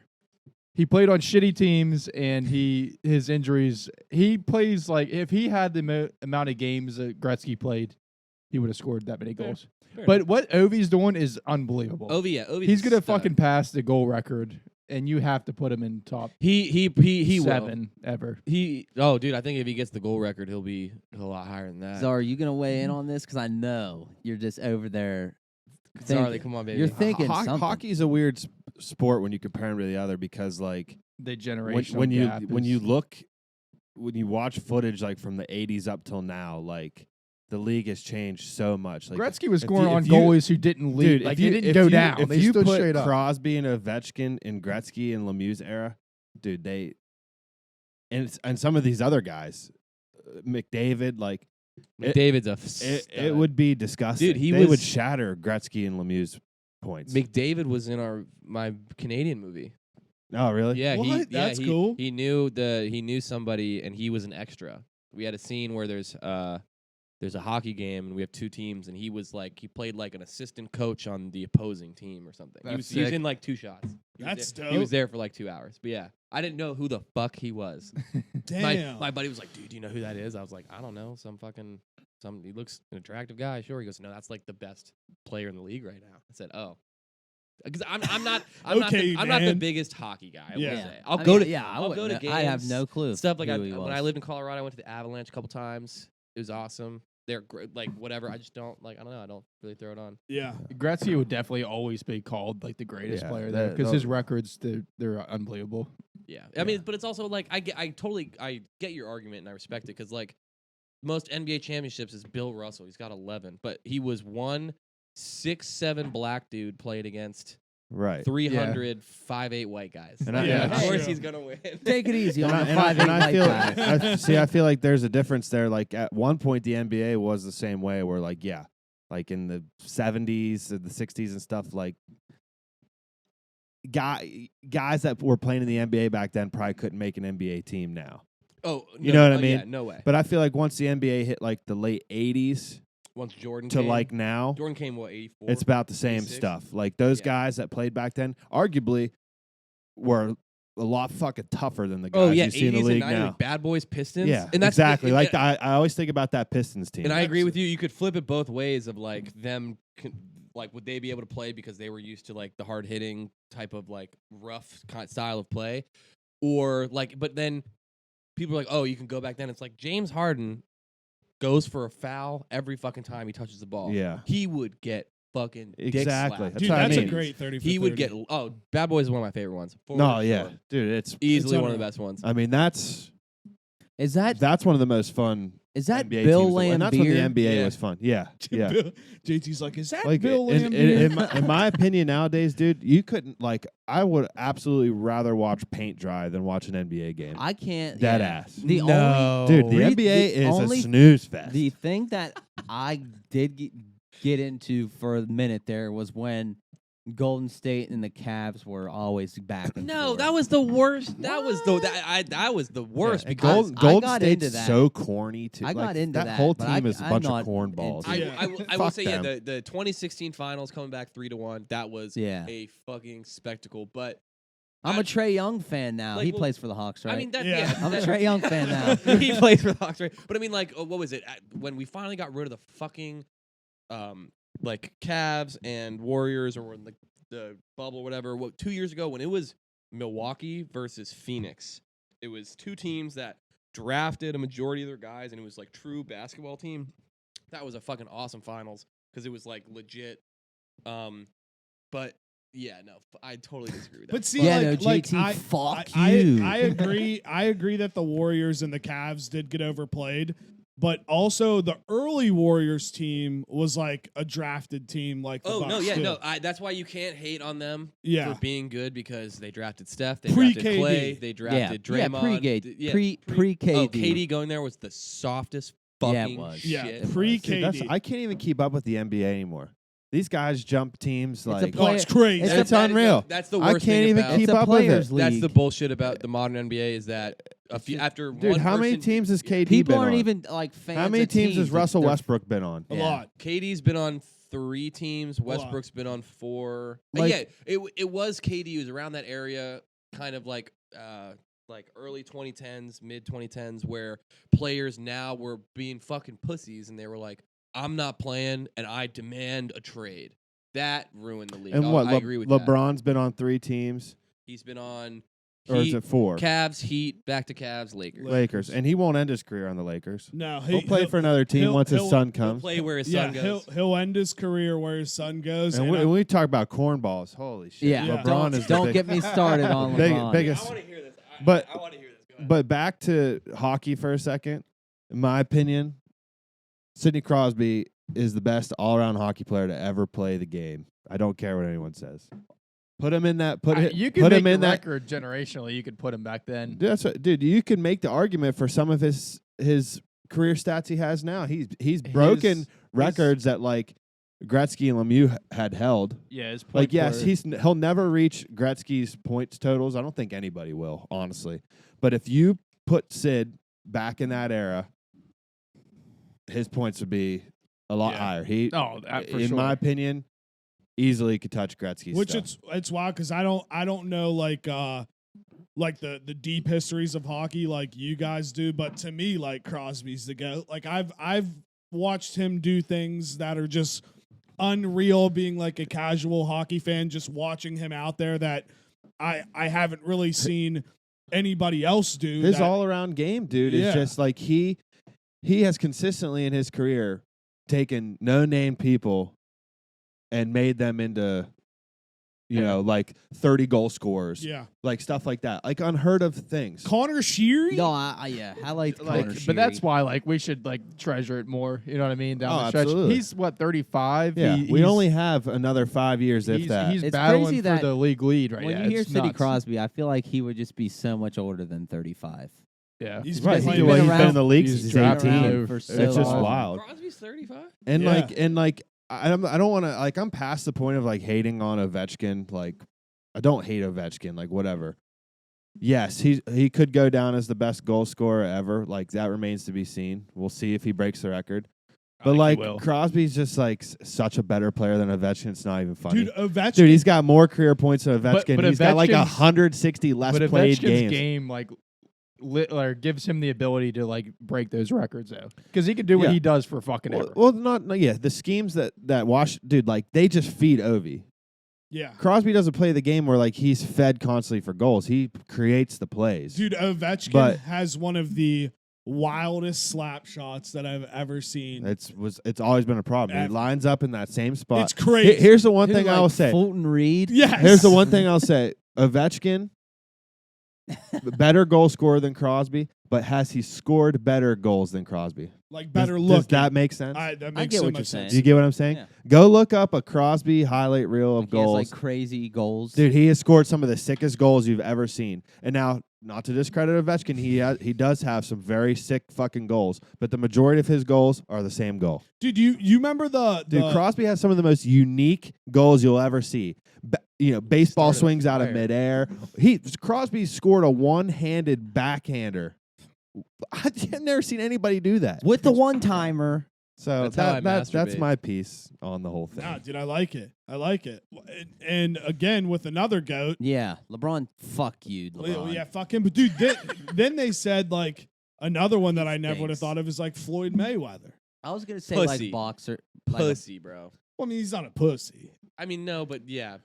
He played on shitty teams, and his injuries. He plays like if he had the amount of games that Gretzky played, he would have scored that many goals. Fair But what Ovi's doing is unbelievable. Ovi, yeah, Ovi's He's a gonna stud. fucking pass the goal record, and you have to put him in top He 7 ever. Oh, dude, I think if he gets the goal record, he'll be a lot higher than that. Czar, are you gonna weigh in on this? Because I know you're just over there. Sorry, thinking- come on, baby. You're thinking something. Hockey's a weird sport when you compare them to the other because like The when, generational when you gap when is- you look when you watch footage like from the 80s up till now, like the league has changed so much. Like Gretzky was if scoring you- on if you- goalies who didn't lead. Dude, Like if he you, didn't if go you, down. If They you stood put straight up. Crosby and Ovechkin and Gretzky and Lemieux's era, dude, and some of these other guys, McDavid, like McDavid's a it stud. would be disgusting. Dude, he they would was- shatter Gretzky and Lemieux's points. McDavid was in my Canadian movie. Oh, really? Yeah, What? That's he, cool. He knew somebody, and he was an extra. We had a scene where there's a hockey game, and we have two teams, and he played like an assistant coach on the opposing team or something. He That's was sick. in like 2 shots. He was That's there- dope. He was there for like 2 hours. But yeah, I didn't know who the fuck he was. Damn. My buddy was like, "Dude, do you know who that is?" I was like, "I don't know. He looks an attractive guy." Sure. He goes, "No, that's like the best player in the league right now." I said, "Oh." Because I'm not Okay, I'm not the man. biggest hockey guy. I Yeah. will say. I I'll mean, go to yeah. I'll go to games. I have no clue. Stuff like who he when was. I lived in Colorado, I went to the Avalanche a couple times. It was awesome. They're great, like whatever. I just don't like. I don't know. I don't really throw it on. Yeah. Gretzky would definitely always be called like the greatest Yeah, player there because the- his records they're unbelievable. Yeah, I mean, but it's also like I get your argument and I respect it because like most NBA championships is Bill Russell. He's got 11, but he was 6'7" black dude played against Right. 300 5'8" white guys. And I- Yeah, of that's course true. he's gonna win. Take it easy on the And I 5'8" white feel, guy. I feel like there's a difference there. Like at one point, the NBA was the same way, where like like in the 70s and the 60s and stuff, like guys that were playing in the NBA back then probably couldn't make an NBA team now. Oh, You know what I mean? Yeah, no way. But I feel like once the NBA hit like the late 80s Once Jordan to came, like now, Jordan came 84. it's about the same 86? stuff. Like those Yeah. guys that played back then, arguably, were a lot fucking tougher than the guys Oh yeah, you see in the 80s and league 90s, now. like Bad Boys Pistons. Yeah, and that's exactly. Like I always think about that Pistons team. and I agree with you. You could flip it both ways of like them, like would they be able to play because they were used to like the hard hitting type of like rough kind style of play, or like, but then people are like, oh, you can go back then. It's like James Harden goes for a foul every fucking time he touches the ball. Yeah. He would get fucking dick Exactly. slapped. That's Dude, what I that's a mean. great 30 for He would 30. get Bad Boys is one of my favorite ones. No, For yeah, sure. dude, it's Easily one of the unreal. best ones. I mean that's Is one of the most fun that NBA Bill teams to win. And that's when the Lambier? NBA Yeah. was fun. Yeah, yeah. JT's like, is that Like Bill in, Lambier? in my opinion nowadays, dude, you couldn't like. I would absolutely rather watch paint dry than watch an NBA game. I can't. Dead yeah. ass. The No. Dude, the Read NBA the is only- a snooze fest. The thing that I did get into for a minute there was when Golden State and the Cavs were always back and No, forth. that was the worst. That was the worst Yeah, and because Golden got State's into that. so corny too. I got like, into that that, whole but team is a I'm bunch of not cornballs. into Yeah. I will Fuck say, them. the 2016 finals coming back 3-1. That was Yeah. a fucking spectacle. But I'm a Trey Young fan now. Like, He well, plays for the Hawks, right? I mean, that, Yeah. yeah, I'm a that- Trey Young fan now. he plays for the Hawks, right? But I mean, like, what was it when we finally got rid of the fucking, like Cavs and Warriors, or when the bubble, whatever? 2 years ago when it was Milwaukee versus Phoenix, it was two teams that drafted a majority of their guys, and it was like true basketball team. That was a fucking awesome finals because it was like legit. But yeah, no, I totally disagree with that. But see, Yeah, like, no, like JT, fuck I you. agree. I agree that the Warriors and the Cavs did get overplayed, but also the early Warriors team was like a drafted team. Like the oh no, Bucks yeah, did. no, that's why you can't hate on them Yeah. for being good because they drafted Steph, they Pre-KD. drafted Clay, they drafted Draymond. pre-KD. Oh, KD going there was the softest fucking Yeah, it was. Yeah, shit. It was. pre-KD. Dude, I can't even keep up with the NBA anymore. These guys jump teams a like Oh, it's crazy. It's It's unreal. That's the I worst can't thing even about keep it's a up with it. players' That's league. the bullshit about the modern NBA is that after Dude, one how many person- teams has KD People been aren't on? even like fans. How many of teams has teams. Russell They're- Westbrook been on? a Yeah. lot. KD's been on 3 teams. lot. Westbrook's been on 4. Like- Yeah, it was KD. It was around that area, kind of like early 2010s, mid 2010s, where players now were being fucking pussies, and they were like, "I'm not playing, and I demand a trade." That ruined the league. And what? I agree with that. LeBron's been on 3 teams, He's been on or is Heat, it 4? Cavs, Heat, back to Cavs, Lakers. Lakers, and he won't end his career on the Lakers. No, He'll play for another team he'll- once his he'll- son He'll comes. play where his Yeah, son goes. he'll end his career where his son goes. And we talk about cornballs. Holy shit! Yeah, Yeah. LeBron is the don't big- get me started on big- LeBron. biggest- I want to hear this. But- I want to hear this. Go ahead. But back to hockey for a second. In my opinion, Sidney Crosby is the best all-around hockey player to ever play the game. I don't care what anyone says. Put him in that. You could put make him in the that. record generationally. You could put him back then. That's what, dude. You can make the argument for some of his career stats he has now. He's broken His- records that like Gretzky and Lemieux had held. Yeah, his Like point yes, per- he'll never reach Gretzky's points totals. I don't think anybody will, honestly. But if you put Sid back in that era, his points would be a lot Yeah. higher. He, No, that for in sure. my opinion, easily could touch Gretzky's Which stuff. it's wild because I don't know like the deep histories of hockey like you guys do, but to me like Crosby's the GOAT. Like I've watched him do things that are just unreal. Being like a casual hockey fan, just watching him out there that I haven't really seen anybody else do. His that- all-around game, dude, Yeah. is just like he has consistently in his career taken no-name people and made them into, like 30 goal scorers, yeah, like stuff like that, like unheard of things. Connor Sheary. No, I like Like, Connor But that's Sheary. why, like, we should like treasure it more. You know what I mean? Down Oh, the stretch. absolutely. He's what 35. Yeah, we he's- only have another 5 years, if he's, that. he's It's battling crazy for that the league lead right when now. you hear It's Sidney nuts. Crosby, I feel like he would just be so much older than 35. Yeah, He's Right, been he's playing been around- in the league he's since he's drafted 18. around for It's so It's just long. wild. Crosby's 35. And Yeah. like I don't want to like I'm past the point of like hating on Ovechkin. Like I don't hate Ovechkin. Like whatever. Yes, he could go down as the best goal scorer ever. Like that remains to be seen. We'll see if he breaks the record. But think he like will. Crosby's just like such a better player than Ovechkin. It's not even funny. Dude, Ovechkin. Dude, he's got more career points than Ovechkin. but He's got like Ovechkin's- 160 less but played Ovechkin's games. game like or gives him the ability to like break those records though, because he can do what Yeah. he does for fucking Well, ever. well, not yeah. The schemes that dude, like they just feed Ovi. Yeah. Crosby doesn't play the game where like he's fed constantly for goals. He creates the plays. Dude, Ovechkin But- has one of the wildest slap shots that I've ever seen. It's always been a problem. He Ever. lines up in that same spot. It's crazy. Here's the one Who, thing I like will say. Fulton Reed. Yes. Here's the one thing I'll say. Ovechkin, better goal scorer than Crosby, but has he scored better goals than Crosby? Like better Does looking. that make sense? That I makes get so what much you're sense. Do you get what I'm saying? Yeah. Go look up a Crosby highlight reel of He has goals. like crazy goals. Dude, he has scored some of the sickest goals you've ever seen. And now, not to discredit Ovechkin, he does have some very sick fucking goals, but the majority of his goals are the same goal. Dude, you remember the Crosby has some of the most unique goals you'll ever see. Baseball Started a swings out of fire. midair. Crosby scored a one-handed backhander. I've never seen anybody do that. with the one timer. So That's how I that's masturbate. my piece on the whole thing. Nah, dude, I like it. And again, with another GOAT. Yeah, LeBron. Fuck you, LeBron. Well, yeah, fuck him. But dude, then they said like another one that I never would have Stinks. thought of is like Floyd Mayweather. I was gonna say Pussy. like boxer. Like Pussy, bro. Well, I mean, he's not a pussy. I mean, no, but yeah.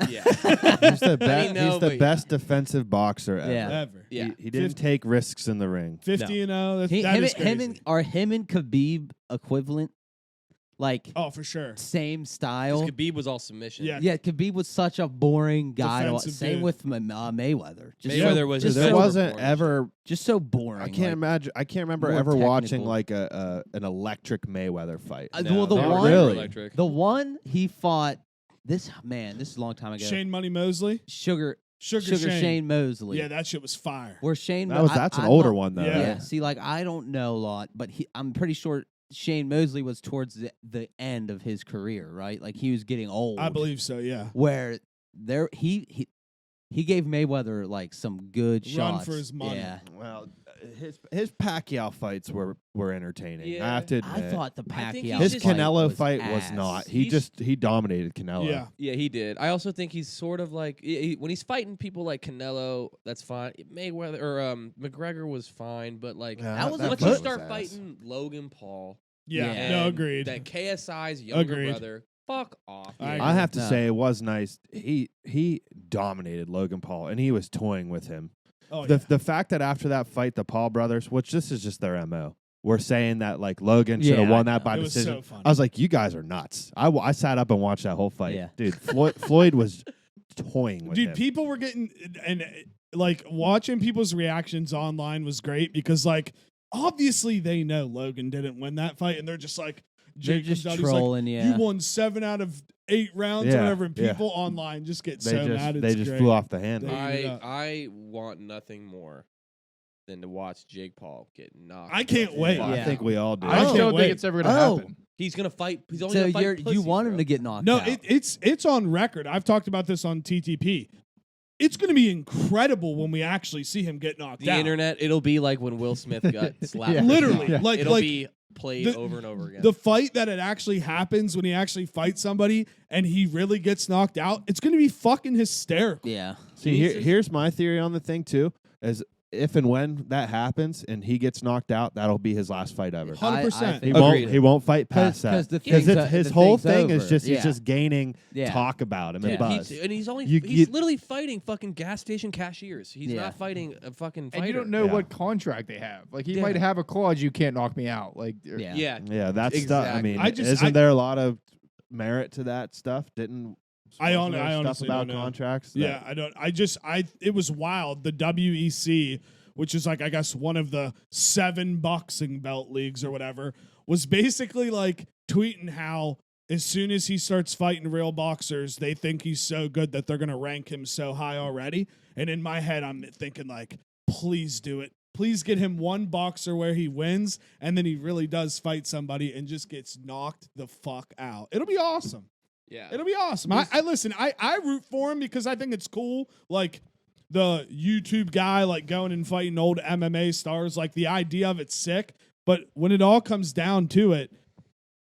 Yeah. He's the, I mean, no, he's the but- best defensive boxer ever. Yeah. Ever. Yeah. He didn't take risks in the ring. 50 and 0. He- That him, is and- him crazy. and him and Khabib equivalent? Like Oh, for sure. same 'Cause style. Khabib was all submission. Yeah. Yeah, Khabib was such a boring guy. to watch. Defensive Same dude. with Mayweather. Just Mayweather so, was just There so, wasn't boring. ever. just so boring. I can't imagine. I can't remember more ever watching technical. like an electric Mayweather fight. Well, the they were one- Really? electric. The one he fought. This is a long time ago. Shane Money Mosley. Sugar Sugar Shane Mosley. Yeah, that shit was fire. Where Shane That's an I'm older not- one though. Yeah. Yeah. See, like I don't know a lot, but I'm pretty sure Shane Mosley was towards the end of his career, right? Like he was getting old. I believe so, yeah. Where he gave Mayweather like some good Run shots for his money. Yeah. Well, his Pacquiao fights were entertaining. I Yeah. have to admit. I thought the I think Pacquiao he's his just- Canelo fight was ass. not. He's- He dominated Canelo. Yeah. Yeah, he did. I also think he's sort of like when he's fighting people like Canelo, that's fine. Mayweather or McGregor was fine, but like Yeah, That was a once fight you was start ass. fighting Logan Paul, Yeah. Yeah. No, and agreed. That KSI's younger Agreed. brother, fuck off. I dude. I have to No. say it was nice. He dominated Logan Paul, and he was toying with him. Oh, the yeah. the fact that after that fight, the Paul brothers, which this is just their MO, were saying that like Logan should have Yeah, won I that know. by It was decision. so funny. I was like, you guys are nuts. I sat up and watched that whole fight. Yeah. Dude, Floyd was toying with Dude, him. people were getting and like watching people's reactions online was great because like obviously they know Logan didn't win that fight and they're just like They're Jake just comes out, he's like, trolling, yeah. you won 7 out of 8 rounds Yeah, or whatever, and yeah. people online just get they so just mad. It's they just great. flew off the handle. They- Yeah. I want nothing more than to watch Jake Paul get knocked. I can't wait. Well, I Yeah. think we all do. I Oh. just don't Wait. think it's ever gonna Oh. happen. He's gonna fight. He's only So gonna fight you pussies, want him bro. to get knocked No, out. it's on record. I've talked about this on TTP. It's going to be incredible when we actually see him get knocked The out. internet. It'll be like when Will Smith got slapped. Yeah. with a Literally, rock. like- it'll like be played the- over and over again. The fight that it actually happens when he actually fights somebody and he really gets knocked out, it's going to be fucking hysterical. Yeah. See, He needs to- here's my theory on the thing too: is if and when that happens and he gets knocked out, that'll be his last fight ever. 100%. He think- won't. He won't fight past 'Cause that the thing's his the whole thing's thing is over. just Yeah. he's just gaining Yeah. talk about him and Yeah. buzz. And he's only You- he's you- literally fighting fucking gas station cashiers. He's Yeah. not fighting a fucking fighter. And you don't know Yeah. what contract they have. Like he Yeah. might have a clause, you can't knock me out. Like Yeah. Yeah. Yeah, that's stuff. I Exactly. mean, I just- isn't I- there a lot of merit to that stuff? Didn't I stuff honestly about don't know. contracts? Yeah, I don't. It was wild. The WEC, which is like I guess one of the 7 boxing belt leagues or whatever, was basically like tweeting how as soon as he starts fighting real boxers, they think he's so good that they're gonna rank him so high already. And in my head, I'm thinking like, please do it. Please get him one boxer where he wins, and then he really does fight somebody and just gets knocked the fuck out. It'll be awesome. Yeah. It'll be awesome. I listen. I root for him because I think it's cool. Like the YouTube guy, like going and fighting old MMA stars. Like the idea of it's sick. But when it all comes down to it,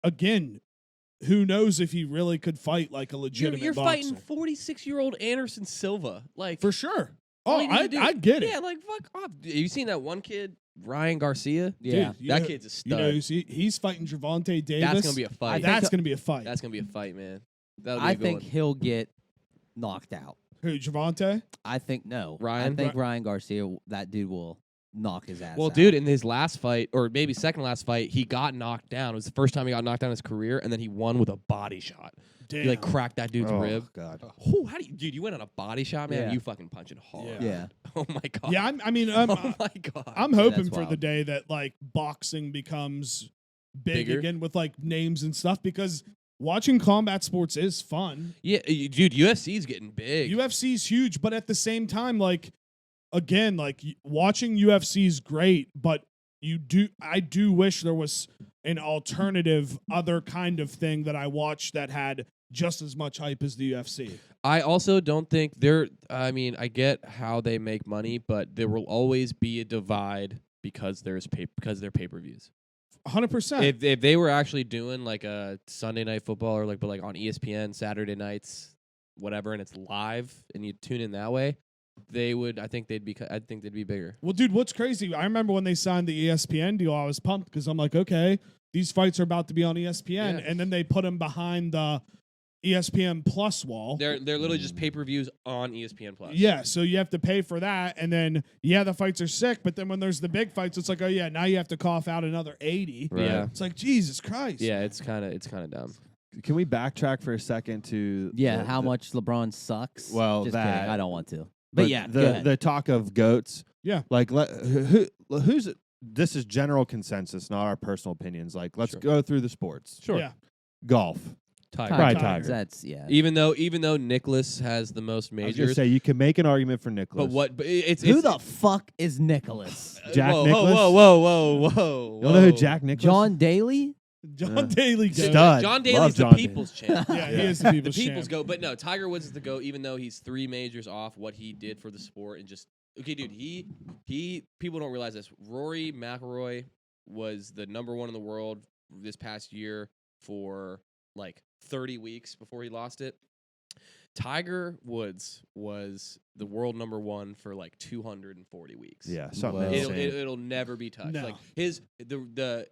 again, who knows if he really could fight like a legitimate You're boxer. fighting 46-year-old Anderson Silva, like For sure. all Oh, you need to do- I get it. Yeah, like fuck off. Have you seen that one kid, Ryan Garcia? Yeah. Dude, you That know- kid's a stud. You know, he's fighting Javante Davis. That's gonna be a fight. That's gonna be a fight. That's gonna be a fight, man. That'll be I a good think one. he'll get knocked out. Who, Javante? I think no. Ryan? I think Ryan Garcia, that dude will knock his ass Well, out. dude, in his last fight, or maybe second last fight, he got knocked down. It was the first time he got knocked down in his career, and then he won with a body shot. Damn. He like cracked that dude's Oh, rib. God. Whew, how do you, dude? You went on a body shot, man. Yeah. You fucking punching hard. Yeah. Oh my god. Yeah, oh my god. I'm hoping That's for the wild. day that like boxing becomes big Bigger? again with like names and stuff because watching combat sports is fun. Yeah, dude. UFC's getting big. UFC's huge, but at the same time, like again, like watching UFC's great, but I do wish there was an alternative, other kind of thing that I watched that had just as much hype as the UFC. I also don't think I mean, I get how they make money, but there will always be a divide because they're pay-per-views. 100%. If they were actually doing like a Sunday night football or but like on ESPN Saturday nights, whatever, and it's live and you tune in that way, I think they'd be bigger. Well, dude, what's crazy? I remember when they signed the ESPN deal, I was pumped because I'm like, okay, these fights are about to be on ESPN, Yeah. and then they put them behind the ESPN Plus wall. They're literally just pay-per-views on ESPN Plus. Yeah, so you have to pay for that, and then the fights are sick, but then when there's the big fights, it's like, oh yeah, now you have to cough out another 80. Right. Yeah. It's like Jesus Christ. Yeah, it's kind of dumb. Can we backtrack for a second to how much LeBron sucks? Well, Just that- kidding. I don't want to. But yeah, go ahead. the talk of goats. Yeah. Like who's this is general consensus, not our personal opinions. Like let's Sure. go through the sports. Sure. Yeah. Golf. Tiger. Right, Tiger. Tiger. That's Even though Nicholas has the most I was gonna majors, say you can make an argument for Nicholas. but it's Who the fuck is Nicholas? Jack whoa, Nicklaus? Whoa. You don't know who Jack Nicholas? John Daly? John Daly goes. Stud. John Love Daly's the John Daly. people's champ. Yeah, he is the The people's people's champ. go, but no, Tiger Woods is the go. Even though he's 3 majors off what he did for the sport, and just dude, he people don't realize this. Rory McIlroy was the #1 in the world this past year for like 30 weeks before he lost it. Tiger Woods was the world #1 for like 240 weeks. Yeah, something Whoa. insane. It'll never be touched. No. Like the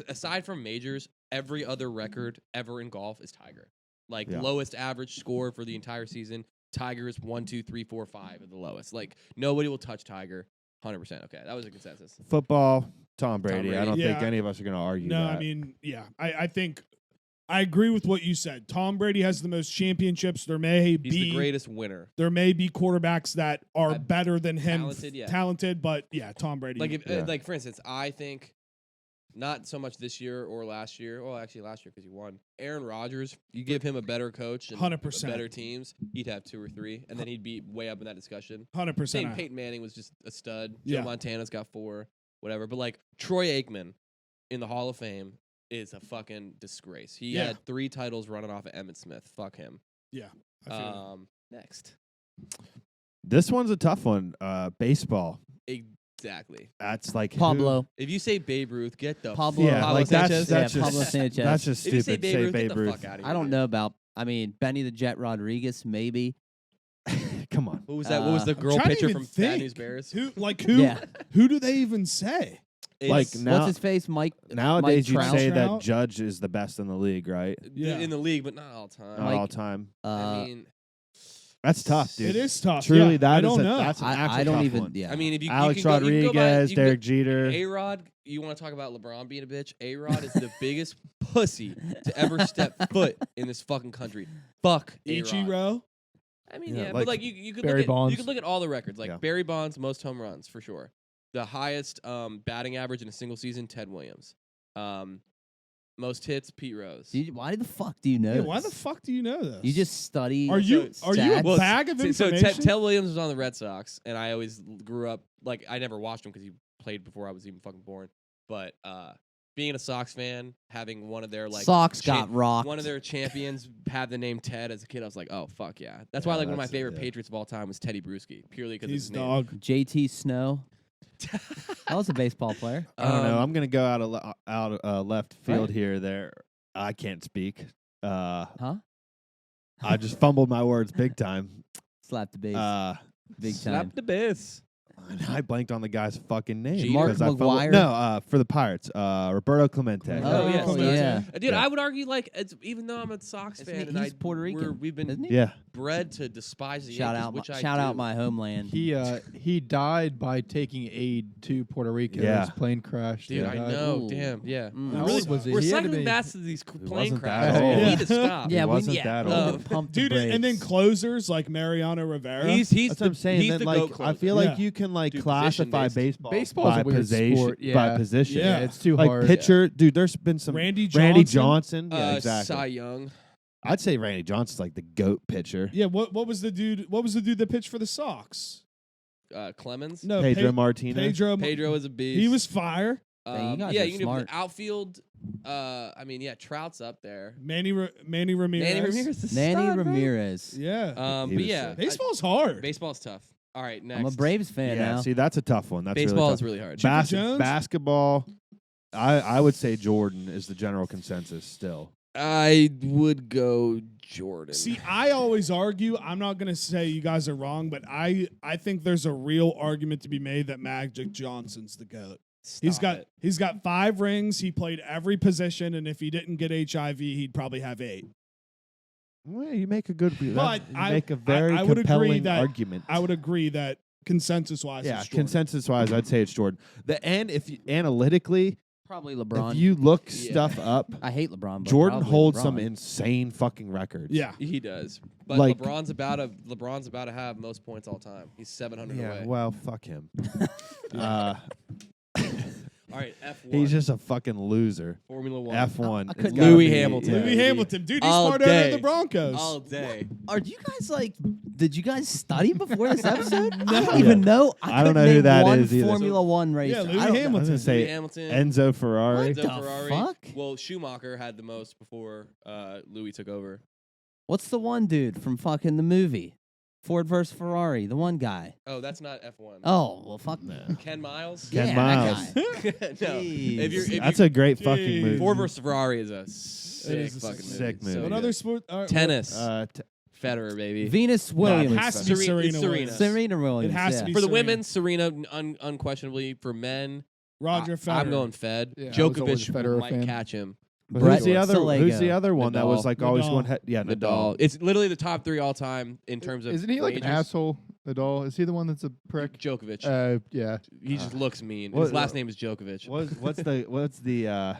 aside from majors, every other record ever in golf is Tiger. Like Yeah. lowest average score for the entire season, Tiger is 1, 2, 3, 4, 5 at the lowest. Like nobody will touch Tiger. 100%. Okay, that was a consensus. Football, Tom Brady. I Brady. don't think Yeah. any of us are going to argue No, that. I mean, yeah, I think I agree with what you said. Tom Brady has the most championships. There may He's be the greatest winner. there may be quarterbacks that are Uh, better than him, talented, yeah. talented, but yeah, Tom Brady. Like if Yeah. like for instance, I think not so much this year or last year. Well, actually last year because he won. Aaron Rodgers, you give him a better coach and 100%. better teams, he'd have 2 or 3, and then he'd be way up in that discussion. 100%. Saying Peyton Manning was just a stud. Yeah. Joe Montana's got 4, whatever. But like Troy Aikman in the Hall of Fame is a fucking disgrace. He Yeah. had 3 titles running off of Emmitt Smith. Fuck him. Yeah, I feel Next. This one's a tough one. Baseball. Exactly. That's like who- Pablo. If you say Babe Ruth, get the Pablo. Yeah, Pablo like that's Sanchez? that's Yeah, just Pablo Sanchez. that's just If you stupid. say Babe Ruth, get the fuck out of here. I don't know about. I mean, Benny the Jet Rodriguez, maybe. Come on. What was that? What was the I'm girl trying to pitcher even from Bad think. News Bears? who Yeah. who do they even say? Like, It's now- What's his face? Mike. Nowadays, you'd Trout. say that Trout? Judge is the best in the league, right? Yeah. in the league, but not all time. Not Like, all time. I mean, That's tough, dude. It is tough. Truly, yeah, that I is don't a- know. that's an actual I don't tough even. one. Yeah. I mean, if you Alex you can go, Rodriguez, you can Derek Jeter. A-Rod, you want to talk about LeBron being a bitch? A-Rod is the biggest pussy to ever step foot in this fucking country. Fuck A-Rod. Ichiro. I mean, Yeah, yeah, like but like you could Barry look at Bonds. you could look at all the records. Like Yeah. Barry Bonds, most home runs for sure. The highest batting average in a single season, Ted Williams. Most hits, Pete Rose. Why the fuck do you know? Yeah, why this? the fuck do you know this? You just study. are you a stats? bag of So information? Ted Williams was on the Red Sox, and I always grew up like I never watched him because he played before I was even fucking born. But being a Sox fan, having one of their like Sox got rocked. one of their champions have the name Ted as a kid, I was like, oh fuck yeah. That's why Yeah, like one of my that's- favorite yeah. Patriots of all time was Teddy Bruschi, purely because He's his name. dog. JT Snow. That was a baseball player. I don't know. Um, I'm gonna go out of left field here. There, I can't speak. Huh? I just fumbled my words big time. Slap the bass. Big time. Slap the bass. I blanked on the guy's fucking name. Jeter? Mark because I fumbled- McGuire? No, for the Pirates, Roberto Clemente. Oh, yes, yeah. Dude, Yeah. I would argue even though I'm a Sox Isn't fan he- and he's Puerto Rican, we've been isn't he? Yeah. bred to despise the Shout Yankees, out, which I shout out do. my homeland. He died by taking aid to Puerto Rico. Yeah. His plane crashed. Dude, He I died. know. Ooh. Damn, yeah. Mm. How We're old was he? We're He had to cycling be- back to these He plane wasn't that crashes. old. We Yeah. need to stop. Yeah, He we wasn't yeah, that we old. need to pump the Dude, and then brakes. closers like Mariano Rivera. He's That's the, what I'm saying. He's Then, the like, GOAT I closer. feel like Yeah. you can like Dude, classify position-based. baseball Baseball's by a weird position. sport. By Yeah. position. Yeah. It's too Like hard. pitcher, dude. There's been some Randy Randy Johnson. Johnson. Yeah, exactly. Cy Young. I'd say Randy Johnson's like the GOAT pitcher. Yeah, what was the dude? What was the dude that pitched for the Sox? Clemens. No, Pedro Martinez. Pedro is a beast. He was fire. Dang, you guys yeah, are you can smart. do outfield. I mean, yeah, Trout's up there. Manny Ramirez. Manny Ramirez. is a Manny stud, bro. Ramirez. Yeah. He But was yeah, sick. Baseball's hard. baseball's tough. All right, next. I'm a Braves fan Yeah, now. see, that's a tough one. That's Baseball really is tough. really hard. Chipper Jones? Basketball, I would say Jordan is the general consensus still. I would go Jordan. See, I always argue. I'm not gonna say you guys are wrong, but I think there's a real argument to be made that Magic Johnson's the GOAT. Stop it. He's got 5 rings. He played every position, and if he didn't get HIV, he'd probably have 8. Well, you make a good. But you make a very I would agree compelling that- argument. I would agree that consensus-wise, Yeah, it's Jordan. consensus-wise, I'd say it's Jordan. If you, analytically, Probably LeBron. if you look Yeah. stuff up, I hate LeBron. But Jordan probably holds LeBron. some insane fucking records. Yeah. He does. But Like- LeBron's about to have most points all time. He's 700 Yeah. away. Well, fuck him. All right, F1. He's just a fucking loser. Formula 1. F1. I It's couldn't- gotta Louis be- Hamilton. yeah. Louis Hamilton, dude, he's All part owner of day. the Broncos. All day. Are you guys like? Did you guys study before this episode? I No. don't even know. I don't couldn't know who name that one is either. Formula One racer. Yeah, Louis I don't know. I was Hamilton. gonna say Louis Hamilton. Enzo Ferrari. What Enzo the Ferrari. fuck? Well, Schumacher had the most before Louis took over. What's the one dude from fucking the movie? Ford versus Ferrari, the one guy. Oh, that's not F1. Oh, well, fuck that. Ken Miles? Ken Yeah, Miles. that guy. No. Jeez. If That's you, a great fucking Jeez. movie. Ford versus Ferrari is a sick is a fucking sick movie. movie. What So other good. sport? Tennis. T- Federer, baby. Venus No, it Williams. has to be Serena- it's Serena Williams. Serena. Serena Williams. It has to yeah. be For the Serena. women, Serena unquestionably. For men, Roger Federer. I'm going Fed. Yeah, I was always Djokovic a Federer might fan. catch him. But Brett who's the other? Solega. Who's the other one that was Nadal. like always Nadal. one? Yeah, Nadal. Nadal. It's literally the top 3 all time in terms of. Isn't he like an majors. asshole? Nadal? Is he the one that's a prick? Djokovic. Yeah. He just looks mean. what- His last name is Djokovic. What's the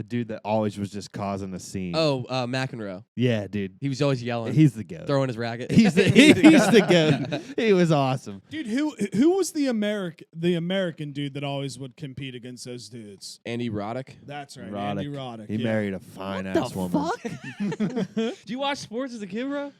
dude that always was just causing a scene? Oh, McEnroe. yeah, dude. He was always yelling, He's the goat. throwing his racket. He's the goat. He was awesome. Dude, who was the American dude that always would compete against those dudes? Andy Roddick. That's right, Roddick. Andy Roddick. He yeah. married a fine What ass the woman. fuck? Do you watch sports as a kid, bro?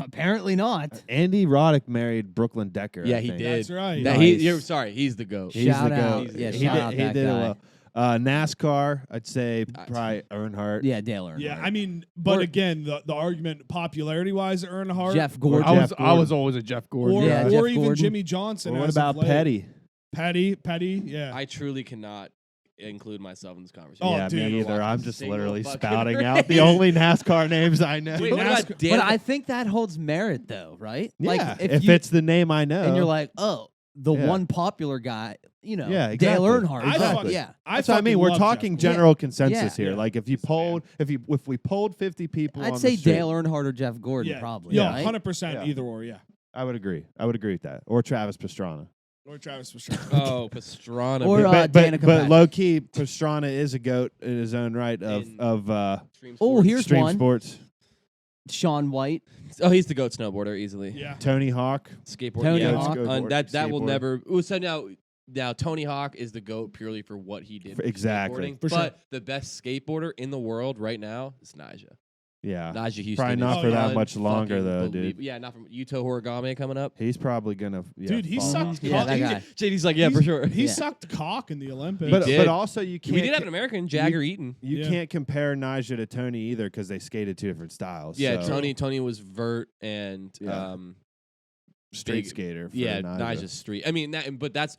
Apparently not. Andy Roddick married Brooklyn Decker. Yeah, I he think. did. That's right. That Nice. you're sorry, he's the goat. He's Shout the out. goat. Yeah, He he shout did, out he that did it guy. well. NASCAR, I'd say probably Earnhardt. Yeah, Dale Earnhardt. Yeah, I mean, but Or- again, the argument popularity-wise, Earnhardt, Jeff Gordon. I was Jeff I was Gordon. always a Jeff Gordon. or, Yeah, or Jeff even Gordon. Jimmy Johnson. Or what as of about late. Petty? Petty, yeah. I truly cannot include myself in this conversation. Oh, yeah, dude. me either. Watch I'm a just single literally fucking spouting race. out the only NASCAR names I know. Wait, what about NASCAR- Dan? But I think that holds merit, though, right? yeah, Like if you, it's the name I know, and you're like, oh, the Yeah. one popular guy, you know, Yeah, Dale exactly. Earnhardt. I Exactly. fucking- Yeah. that's what I mean. We're talking Gordon. general consensus Yeah. here. Yeah. Like if you polled, if we polled 50 people, I'd on say the street, Dale Earnhardt or Jeff Gordon, Yeah, probably. Yeah, right? 100% Yeah. either or, yeah. I would agree. I would agree with that. Or Travis Pastrana. Or Travis Pastrana. Oh, Pastrana. Or, baby. Danica but Patrick. low key, Pastrana is a goat in his own right In- of Extreme Oh, sports. here's extreme one. sports. Sean White. Oh, he's the goat snowboarder easily. yeah. Tony Hawk. Skateboard. Tony yeah, Hawk. that will Skateboard. never. Ooh, so now Tony Hawk is the goat purely for what he did. with Exactly. skateboarding, For sure. but the best skateboarder in the world right now is Naja. Yeah. Naja Houston. Probably is not for that much longer, unfucking though, dude. believable. Yeah, not from Yuto Horigame coming up. He's probably gonna. Yeah, Dude, he fall sucked off. Yeah, that guy. JD's like, yeah, for sure. He Yeah. sucked cock in the Olympics. But did. but also you can't. We did have an American, Jagger Eaton. You Yeah. can't compare Naja to Tony either because they skated two different styles. Yeah, so Tony was vert and Yeah. street big- skater. For yeah, Nyjah. Naja's street. I mean, but that's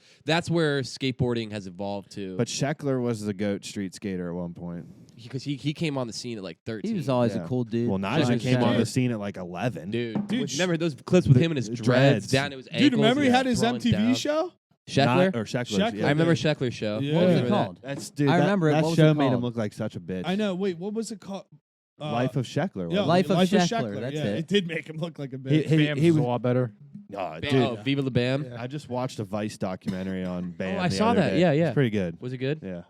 where skateboarding has evolved to. But Scheckler was the goat street skater at one point. because he came on the scene at like 13. He was always Yeah. a cool dude. Well, Like Nigel came on that. the scene at like 11. Dude, Dude, remember those clips with him and his dreads. dreads down to his ankles? Dude, remember he yeah, had his throwing MTV down. show? Sheckler? Or Sheckler's, Sheckler. yeah. I remember Sheckler's show. Yeah. What was Remember it that. called? That's dude. I that- remember it. that What was show it made him called? look like such a bitch. I know. Wait, what was it called? Life of Sheckler. Yeah, wasn't Life of Sheckler, that's yeah, it. it did make him look like a He- bitch. he- Bam's he was was- a lot better. Oh, Bam, dude. oh, Viva la Bam. Yeah. I just watched a Vice documentary on Bam. I the saw other that. day. Yeah, yeah. It's pretty good. Was it good? Yeah,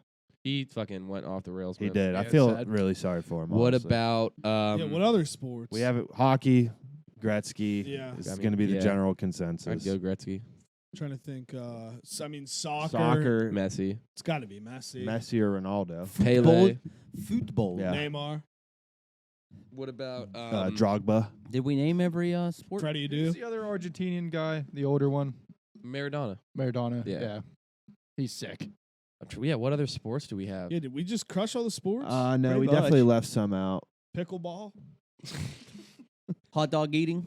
He fucking went off the rails. he man. did. Yeah, I it's feel sad. really sorry for him. What honestly. about Yeah, what other sports? We have it, hockey, Gretzky. Yeah. This I is mean, going to be the yeah. general I'd consensus. go Gretzky, I'm trying to think. Soccer. Soccer, Messi, It's got to be Messi. Messi or Ronaldo. Pele. Football. Yeah. Neymar. What about Drogba. Did we name every sport? Freddie Who's Adu. the other Argentinian guy? The older one, Maradona? Maradona. Yeah. He's sick. Yeah. What other sports do we have? Yeah, did we just crush all the sports? No, Pretty we much. definitely left some out. Pickleball. Hot dog eating.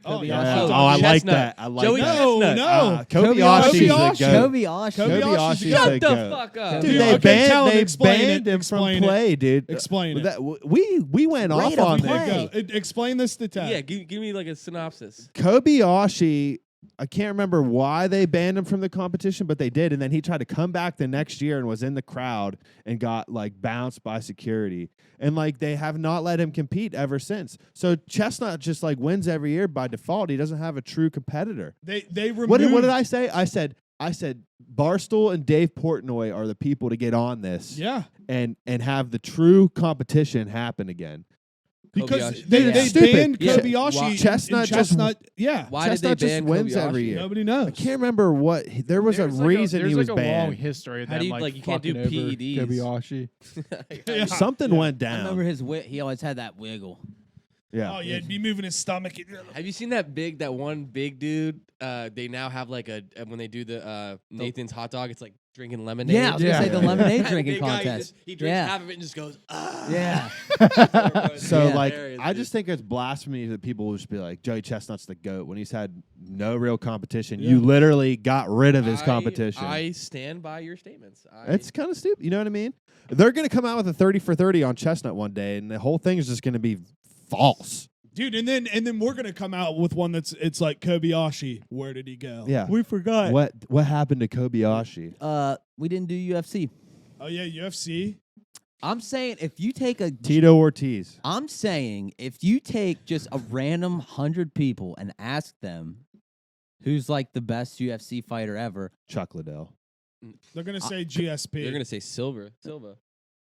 Oh, Kobayashi. yeah. Oh, Joey I like Chestnut. that. I like Joey that. No, Chestnut. no. Kobayashi's the Kobayashi. goat. Kobayashi. Kobayashi's the Shut the the goat. fuck up. Dude, Dude, they okay, tell him, banned explain banned it, him from explain it. play, dude. Explain it. We went off Rate 'em, on play. that. There you go. Explain this to Ted. Yeah, give me like a synopsis. Kobayashi, I can't remember why they banned him from the competition, but they did. And then he tried to come back the next year and was in the crowd and got like bounced by security. And like they have not let him compete ever since. So Chestnut just like wins every year by default. He doesn't have a true competitor. They removed. What did I say? I said Barstool and Dave Portnoy are the people to get on this Yeah, and have the true competition happen again. because Kobayashi. they Yeah. Stupid. banned Yeah. Kobayashi. Why- and Chestnut just- Chestnut. Yeah, Why Chestnut did they just ban wins Kobayashi? every year. nobody knows. I can't remember what. There was a There's reason there's he was like a long banned. history of How do them, you- like, you can't do fucking over PEDs. Kobayashi. Yeah. Something Yeah. went I remember down. his he always had that wiggle. Yeah. Oh yeah, he'd be moving his stomach. Have you seen that one big dude? They now have like when they do the Nathan's hot dog, it's like drinking lemonade. Yeah, I was gonna say the Yeah. lemonade That drinking big guy, contest. he drinks Yeah. half of it and just goes, ah. Yeah. So Yeah. like, Hilarious, I dude. just think it's blasphemy that people will just be like, Joey Chestnut's the GOAT when he's had no real competition. Yeah. You literally got rid of his I- competition. I stand by your statements. It's kind of stupid. You know what I mean? They're going to come out with a 30 for 30 on Chestnut one day, and the whole thing is just going to be false. Dude, and then we're gonna come out with one it's like Kobayashi. Where did he go? Yeah. we forgot. What happened to Kobayashi? We didn't do UFC. Oh yeah, UFC. I'm saying if you take Tito Ortiz. I'm saying if you take just a random 100 people and ask them who's like the best UFC fighter ever, Chuck Liddell. They're gonna say GSP. They're gonna say Silva.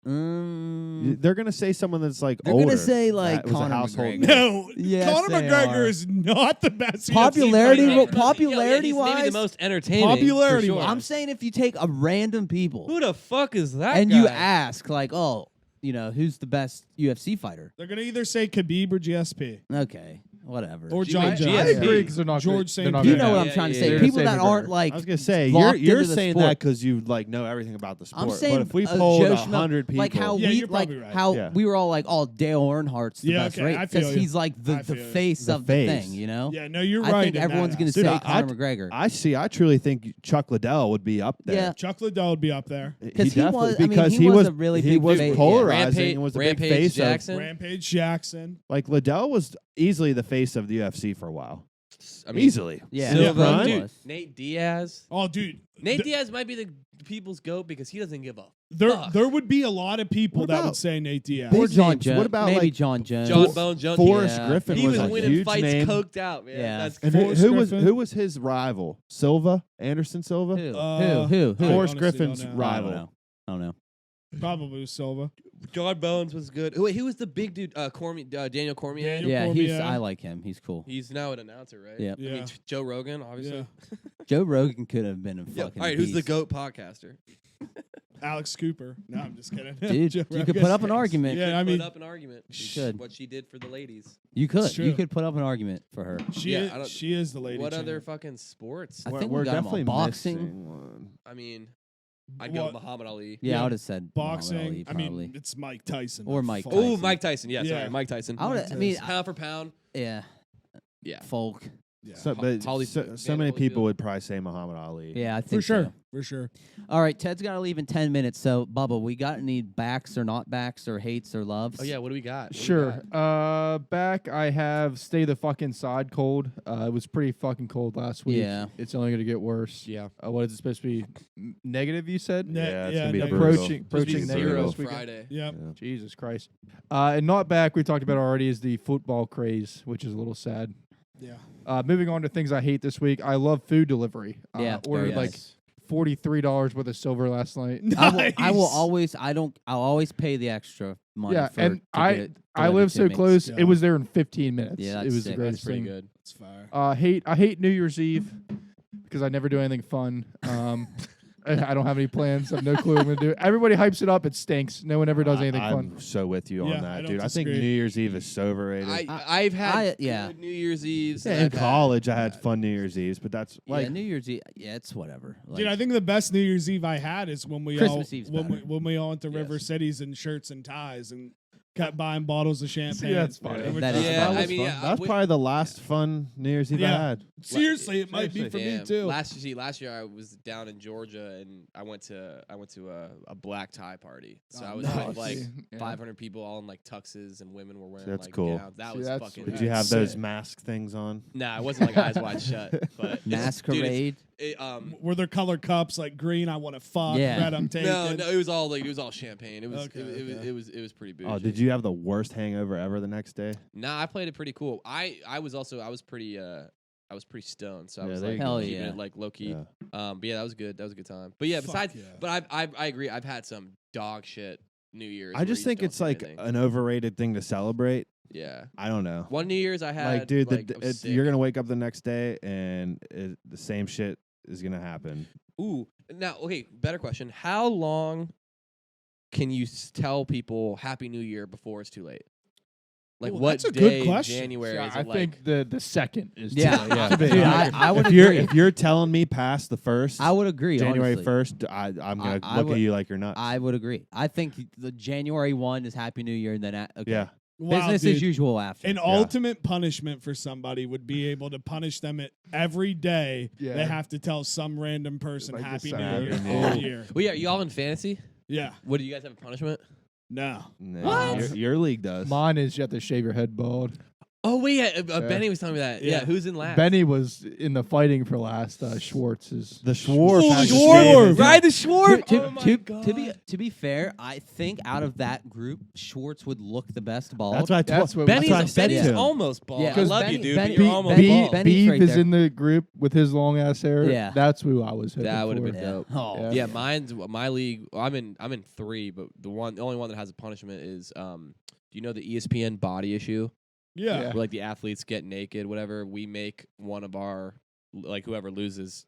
They're going to say someone that's like they're older. gonna say like That was a Conor household McGregor. name. no, Yes, Conor they McGregor are. is not the best. UFC Popularity fighter ro- ever. popularity he's maybe wise, the most entertaining. Popularity for sure. wise. I'm saying if you take a random people Who the fuck is that? and guy? you ask like, oh, who's the best UFC fighter? They're gonna either say Khabib or GSP Okay, whatever. or G- John I- Jones. I GSP. agree because they're not George good. They're not St. you good know at what it. I'm trying to yeah, say. yeah. People They're that gonna say aren't McGregor. like I was going to say, locked you're into the saying sport. that because you like know everything about the sport. I'm saying but if we a polled Joe Schmo- 100 people. like how Yeah, we you're like probably right. how Yeah. we were all like, oh, Dale Earnhardt's the Yeah, best okay, I race feel because you. he's like I the feel you. face The of face. the thing, Yeah, no, you're I right. think in everyone's that gonna Dude, say I- Conor McGregor. I truly think Chuck Liddell would be up there. Yeah. aspect. Chuck Liddell would be up there. Because he definitely- was- I mean, because he was a really he big was face, yeah. polarizing Rampage, and was a Rampage big face Jackson. Rampage Jackson. Like Liddell was easily the face of the UFC for a while. I mean, Easily. Yeah, Silva, Right? dude, was. Nate Diaz. Oh, dude. Nate th- Diaz might be the people's GOAT because he doesn't give a There, fuck. there would be a lot of people What that would about- say Nate Diaz. Or Big John names. Jones. What about, maybe like, John Jones? John Bone Jones. Forrest Yeah. Griffin He was, was a winning huge fights name. coked out, man. Yeah. That's And Forrest Griffin. who was his rival? Silva? Anderson Silva? Who? Uh, Who? I Forrest honestly Griffin's don't know. rival. I don't know. Probably Silva. John Bones was good. Wait, who was the big dude? Daniel Cormier. Daniel Yeah, Cormier. I like him. He's cool. He's now an announcer, right? Yeah. I mean, Yeah. Joe Rogan, obviously. Yeah. Joe Rogan could have been a Yeah. fucking All right, who's the beast. GOAT podcaster? Alex Cooper. No, I'm just kidding. Dude, Joe you could Rogan. put up an argument. Yeah, Could I mean, put up an argument. You could. What she did for the ladies. You could. It's You true. could put up an argument for her. Yeah, she is the lady. What champ. other fucking sports? I We're- think we're we got him definitely on boxing. missing one. I mean, I'd go What? Muhammad Ali. Yeah, Yeah. I would have said Muhammad boxing? Ali, I mean, probably. it's Mike Tyson. Or the Mike fuck. Oh, Tyson. Mike Tyson. Yeah, Yeah. sorry, Mike Tyson. I would. I mean, Tyson. Pound for pound. yeah, Yeah. folk. Yeah. So, but Holly- so Van many Holyfield. people would probably say Muhammad Ali. Yeah, I for think sure. so. For sure. All right, Ted's got to leave in 10 minutes. So, Bubba, we got any backs or not backs or hates or loves? Oh yeah, what do we got? What do we Sure. got? Back I have Stay the Fucking Side cold. It was pretty fucking cold last week. Yeah. It's only gonna get worse. Yeah. What is it supposed to be? Negative? You said? Yeah, it's gonna be negative. brutal. Approaching Supposed to be negative zero this weekend. Friday. Yep. Yeah. Jesus Christ. And not back. We talked about already is the football craze, which is a little sad. Yeah. Moving on to things I hate this week. I love food delivery. Yeah, Ordered very like nice. $43 worth of silver last night. I will Nice. always. I'll always pay the extra money. Yeah, for, and to get it I delivered live to so me. close. Yeah. It was there in 15 minutes. Yeah, it that's was sick. the greatest That's pretty thing. good. It's fire. I hate New Year's Eve because I never do anything fun. I don't have any plans. I have no clue what I'm gonna do. Everybody hypes it up. It stinks. No one ever does anything I'm fun. so with you Yeah, on I that, don't dude. I think disagree. New Year's Eve is so overrated. I've had yeah. good New Year's Eves. yeah, and in I've had college, I had bad. fun New Year's Eves, but that's like yeah, New Year's Eve. Yeah, it's whatever. Like, Dude, I think the best New Year's Eve I had is when we Christmas all Eve's when we, better. when we all went to Yes. River Cities in shirts and ties and kept buying bottles of champagne. that's funny. And we're That just- is Yeah, fun. I mean, yeah, that's we- probably the last fun New Year's Eve I Yeah. had. seriously, it might be for seriously. me too. Last year I was down in Georgia and I went to a black tie party. So Oh, I was nice. with like Yeah. 500 people all in like tuxes and women were wearing That's like cool. gowns. That See, was that's fucking. sweet. Did you have Sick. those mask things on? Nah, it wasn't like eyes wide shut. But it's- dude, masquerade. Were there color cups like green? I want to fuck. Yeah. Red, I'm taking. no, it was all champagne. It was Okay, it was pretty bougie. Oh, did you have the worst hangover ever the next day? Nah, I played it pretty cool. I was pretty stoned, so I Yeah, was there like you go. keeping Hell yeah. it like low key. Yeah. But yeah, that was good. That was a good time. But yeah, Fuck besides, yeah. but I agree. I've had some dog shit New Year's. I where just you think don't it's do like anything. an overrated thing to celebrate. Yeah. I don't know. One New Year's I had Like, dude, like, I was you're sick. gonna wake up the next day and the same shit is gonna happen. Ooh, now okay. Better question: how long can you tell people Happy New Year before it's too late? Like Ooh, what that's a day good in question. January Yeah, is I it like? think the second is Yeah. too late. Yeah. To be Dude, honest. I would if you're agree. if you're telling me past the first, I would agree. January honestly. 1st, I'm gonna I look would- at you like you're nuts. I would agree. I think the January 1 is Happy New Year, and then okay. yeah. Wow, business dude. as usual after. An ultimate punishment for somebody would be able to punish them every day. Yeah. They have to tell some random person Like Happy New December. Year Happy all New year. Well, yeah, you all in fantasy? Yeah. What do you guys have a punishment? No. Nah, What? Your league does. Mine is you have to shave your head bald. Oh wait, yeah, Benny was telling me that. Yeah, Yeah. who's in last? Benny was in the fighting for last. Schwartz is The Schwarf. Ooh, has to Schwarf! shave his- Ride the Schwarf. To, Oh my to, God. to be fair, I think out of that group, Schwartz would look the best bald. That's what I told. That's what- Benny's, that's what I said Benny's to him. almost bald. Yeah, I 'cause love Benny- you, dude. Benny- but you're almost Benny- bald. Benny's Beef right is there. in the group with his long ass hair. Yeah. That's who I was hoping That would've for. been Yeah. dope. Oh, Yeah. Yeah, mine's my league. I'm in 3, but the only one that has a punishment is do you know the ESPN body issue? Yeah. Yeah. Where like the athletes get naked, whatever. We make one of our like whoever loses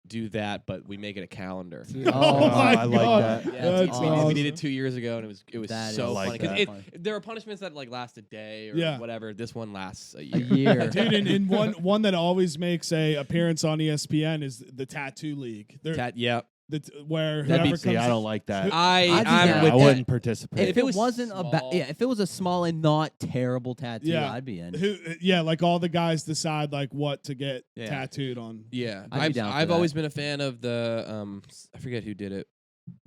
do that, but we make it a calendar. Oh, my I like God. that. Yeah, That's we awesome. did it 2 years ago, and it was That so is like funny because that. there are punishments that like last a day or Yeah. whatever. This one lasts a a year. year. Dude, and one that always makes a appearance on ESPN is the Tattoo League. Yeah, Where That'd be- whoever See, comes I don't like that. I'm Yeah, with I that. wouldn't participate. If it it was wasn't small- if it was a small and not terrible tattoo, Yeah. I'd be in. like all the guys decide like what to get Yeah. tattooed on. Yeah, I'd be down for I've that. always been a fan of the I forget who did it.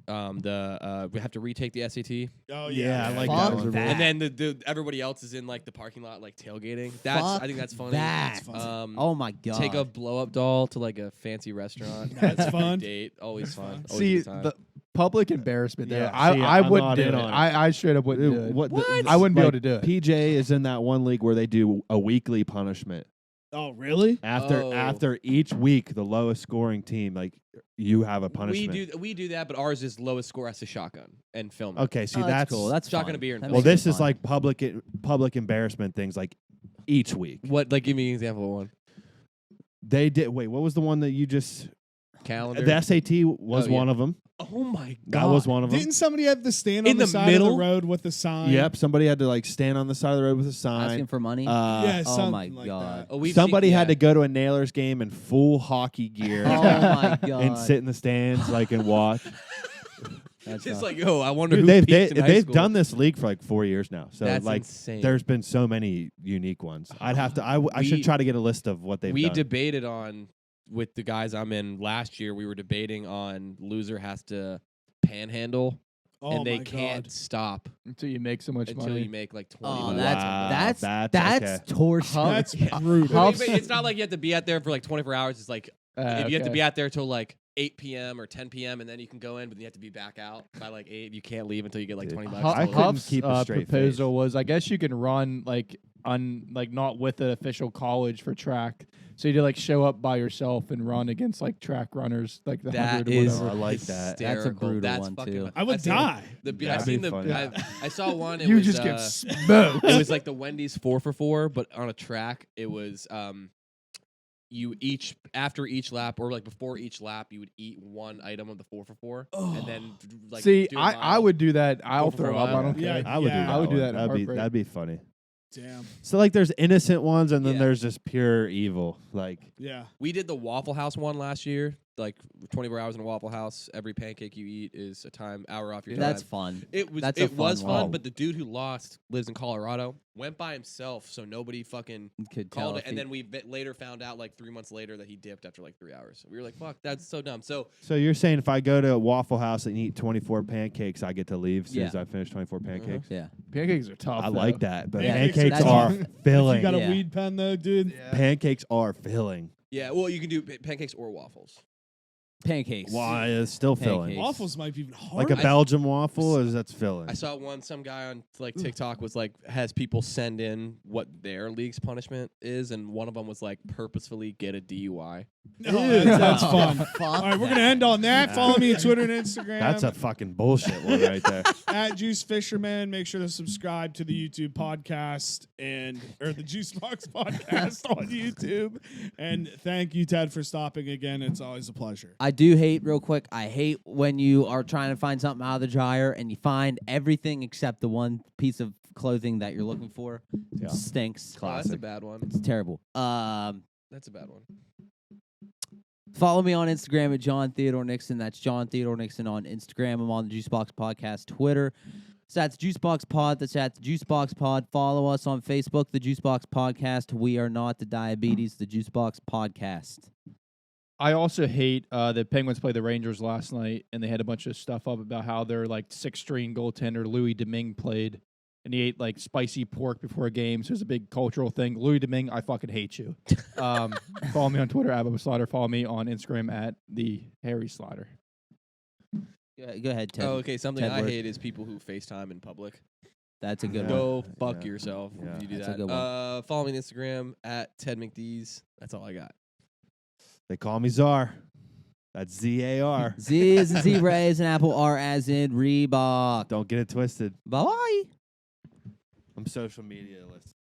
We have to retake the SAT, Oh Yeah, I like Fuck that one. that. and then the everybody else is in like the parking lot like tailgating. That's Fuck I think that's funny. that. That's fun. Oh my god. Take a blow up doll to like a fancy restaurant. That's fun. Date always fun. Always a See good time. the public embarrassment there. Yeah, I see, I I'm wouldn't not do in it. on it. I straight up wouldn't do it. What? I wouldn't be able like, to do it. PJ is in that one league where they do a weekly punishment. Oh, really? Oh. After each week, the lowest scoring team, like you have a punishment. we do that, but ours is lowest score has to shotgun and film. it. Okay, see Oh, that's cool. That's shotgun fun. a beer and That film. well. makes This it is fun. like public embarrassment things, like each week. What? Like, give me an example of one. They did. Wait, what was the one that you just? Calendar. The SAT was Oh, yeah. one of them. oh my god. That was one of them. Didn't somebody have to stand In on the the side of middle? the road with a sign? Yep, somebody had to like stand on the side of the road with a asking sign. for money. Yeah, Oh something my like God. that. Oh, we've Somebody seen, had yeah. to go to a Nailers game in full hockey gear oh my god. and sit in the stands like and watch. That's It's rough. like, yo, I wonder Dude, who peaked in high they've school. done this league for like 4 years now. So That's like, insane. there's been so many unique ones. I'd have to. I should We- try to get a list of what they've we done. debated on with the guys I'm in last year. We were debating on loser has to panhandle, Oh and they my can't God. stop Until you make so much until money. you make like 20. Oh, bucks. that's Wow, that's okay. torture. That's Yeah. brutal. I mean, but it's not like you have to be out there for like 24 hours. It's like if you have to Okay. be out there till like 8 p.m. or 10 p.m. and then you can go in, but you have to be back out by like 8. You can't leave until you get like Dude. 20 bucks. Hu- I total. couldn't Huff's keep a straight proposal was, I guess you can run like not with an official college for track. So you like show up by yourself and run against like track runners, like the That 100 or is whatever. I like that. That's a hysterical. brutal That's one, fucking too. I would I've seen die. The, Yeah, I've that'd seen be the. funny. I saw one. It You was, just get smoked. it was like the Wendy's 4-for-4, but on a track. It was you each after each lap or like before each lap, you would eat one item of the 4-for-4, and then like See, do a I mile. would do that. I'll 4 for throw up. I 1. don't Yeah. care. I would do Yeah. that. I would do one. that in a heartbeat. That'd be funny. Damn. So like, there's innocent ones, and then Yeah. there's just pure evil. Like, Yeah. We did the Waffle House one last year. Like 24 hours in a Waffle House. Every pancake you eat is a hour off your time. That's fun. It was That's a it was fun fun, one. but the dude who lost lives in Colorado. Went by himself, so nobody fucking Could tell called if it. And he- then we later found out, like 3 months later, that he dipped after like 3 hours. We were like, "Fuck, that's so dumb." So so you're saying if I go to a Waffle House and eat 24 pancakes, I get to leave as soon as Yeah. I finish 24 pancakes? yeah. Pancakes are tough. I though. like that, but Pancakes pancakes are are tough. If filling. you got Yeah. a weed pen though, dude. Pancakes are filling. yeah, well, you can do pancakes or waffles. Pancakes. Why it's still filling? Pancakes. Waffles might be even harder. Like a I- Belgian waffle, is that's filling? I saw some guy on like TikTok was like has people send in what their league's punishment is, and one of them was like purposefully get a DUI. No, that's Oh, fun. fuck All right, we're that. gonna end on that. Follow me on Twitter and Instagram. That's a fucking bullshit one right there. at Juice Fisherman. Make sure to subscribe to the YouTube podcast or the Juice Box podcast on YouTube. And thank you, Ted, for stopping again. It's always a pleasure. I do hate, real quick, I hate when you are trying to find something out of the dryer and you find everything except the one piece of clothing that you're looking for. Yeah. Stinks. Oh, that's a bad one. It's terrible. That's a bad one. Follow me on Instagram at John Theodore Nixon. That's John Theodore Nixon on Instagram. I'm on the Juicebox Podcast Twitter. So that's Juicebox Pod. That's at the Juicebox Pod. Follow us on Facebook, the Juicebox Podcast. We are not the diabetes, the Juicebox Podcast. I also hate the Penguins played the Rangers last night, and they had a bunch of stuff up about how their like 6th-string goaltender Louis Domingue played, and he ate like spicy pork before a game. So it's a big cultural thing. Louis Domingue, I fucking hate you. Follow me on Twitter at Bubba Slaughter. Follow me on Instagram at the Harry Slaughter. Go ahead, Ted. Oh, okay. Something Ted I Word. hate is people who FaceTime in public. That's a good Yeah. one. Go fuck yeah, yourself yeah. if you do That's a that. good one. Follow me on Instagram at Ted McDees. That's all I got. They call me Czar. That's ZAR. Z as in zebra, A as in apple, R as in Reebok. Don't get it twisted. Bye-bye. I'm social media list.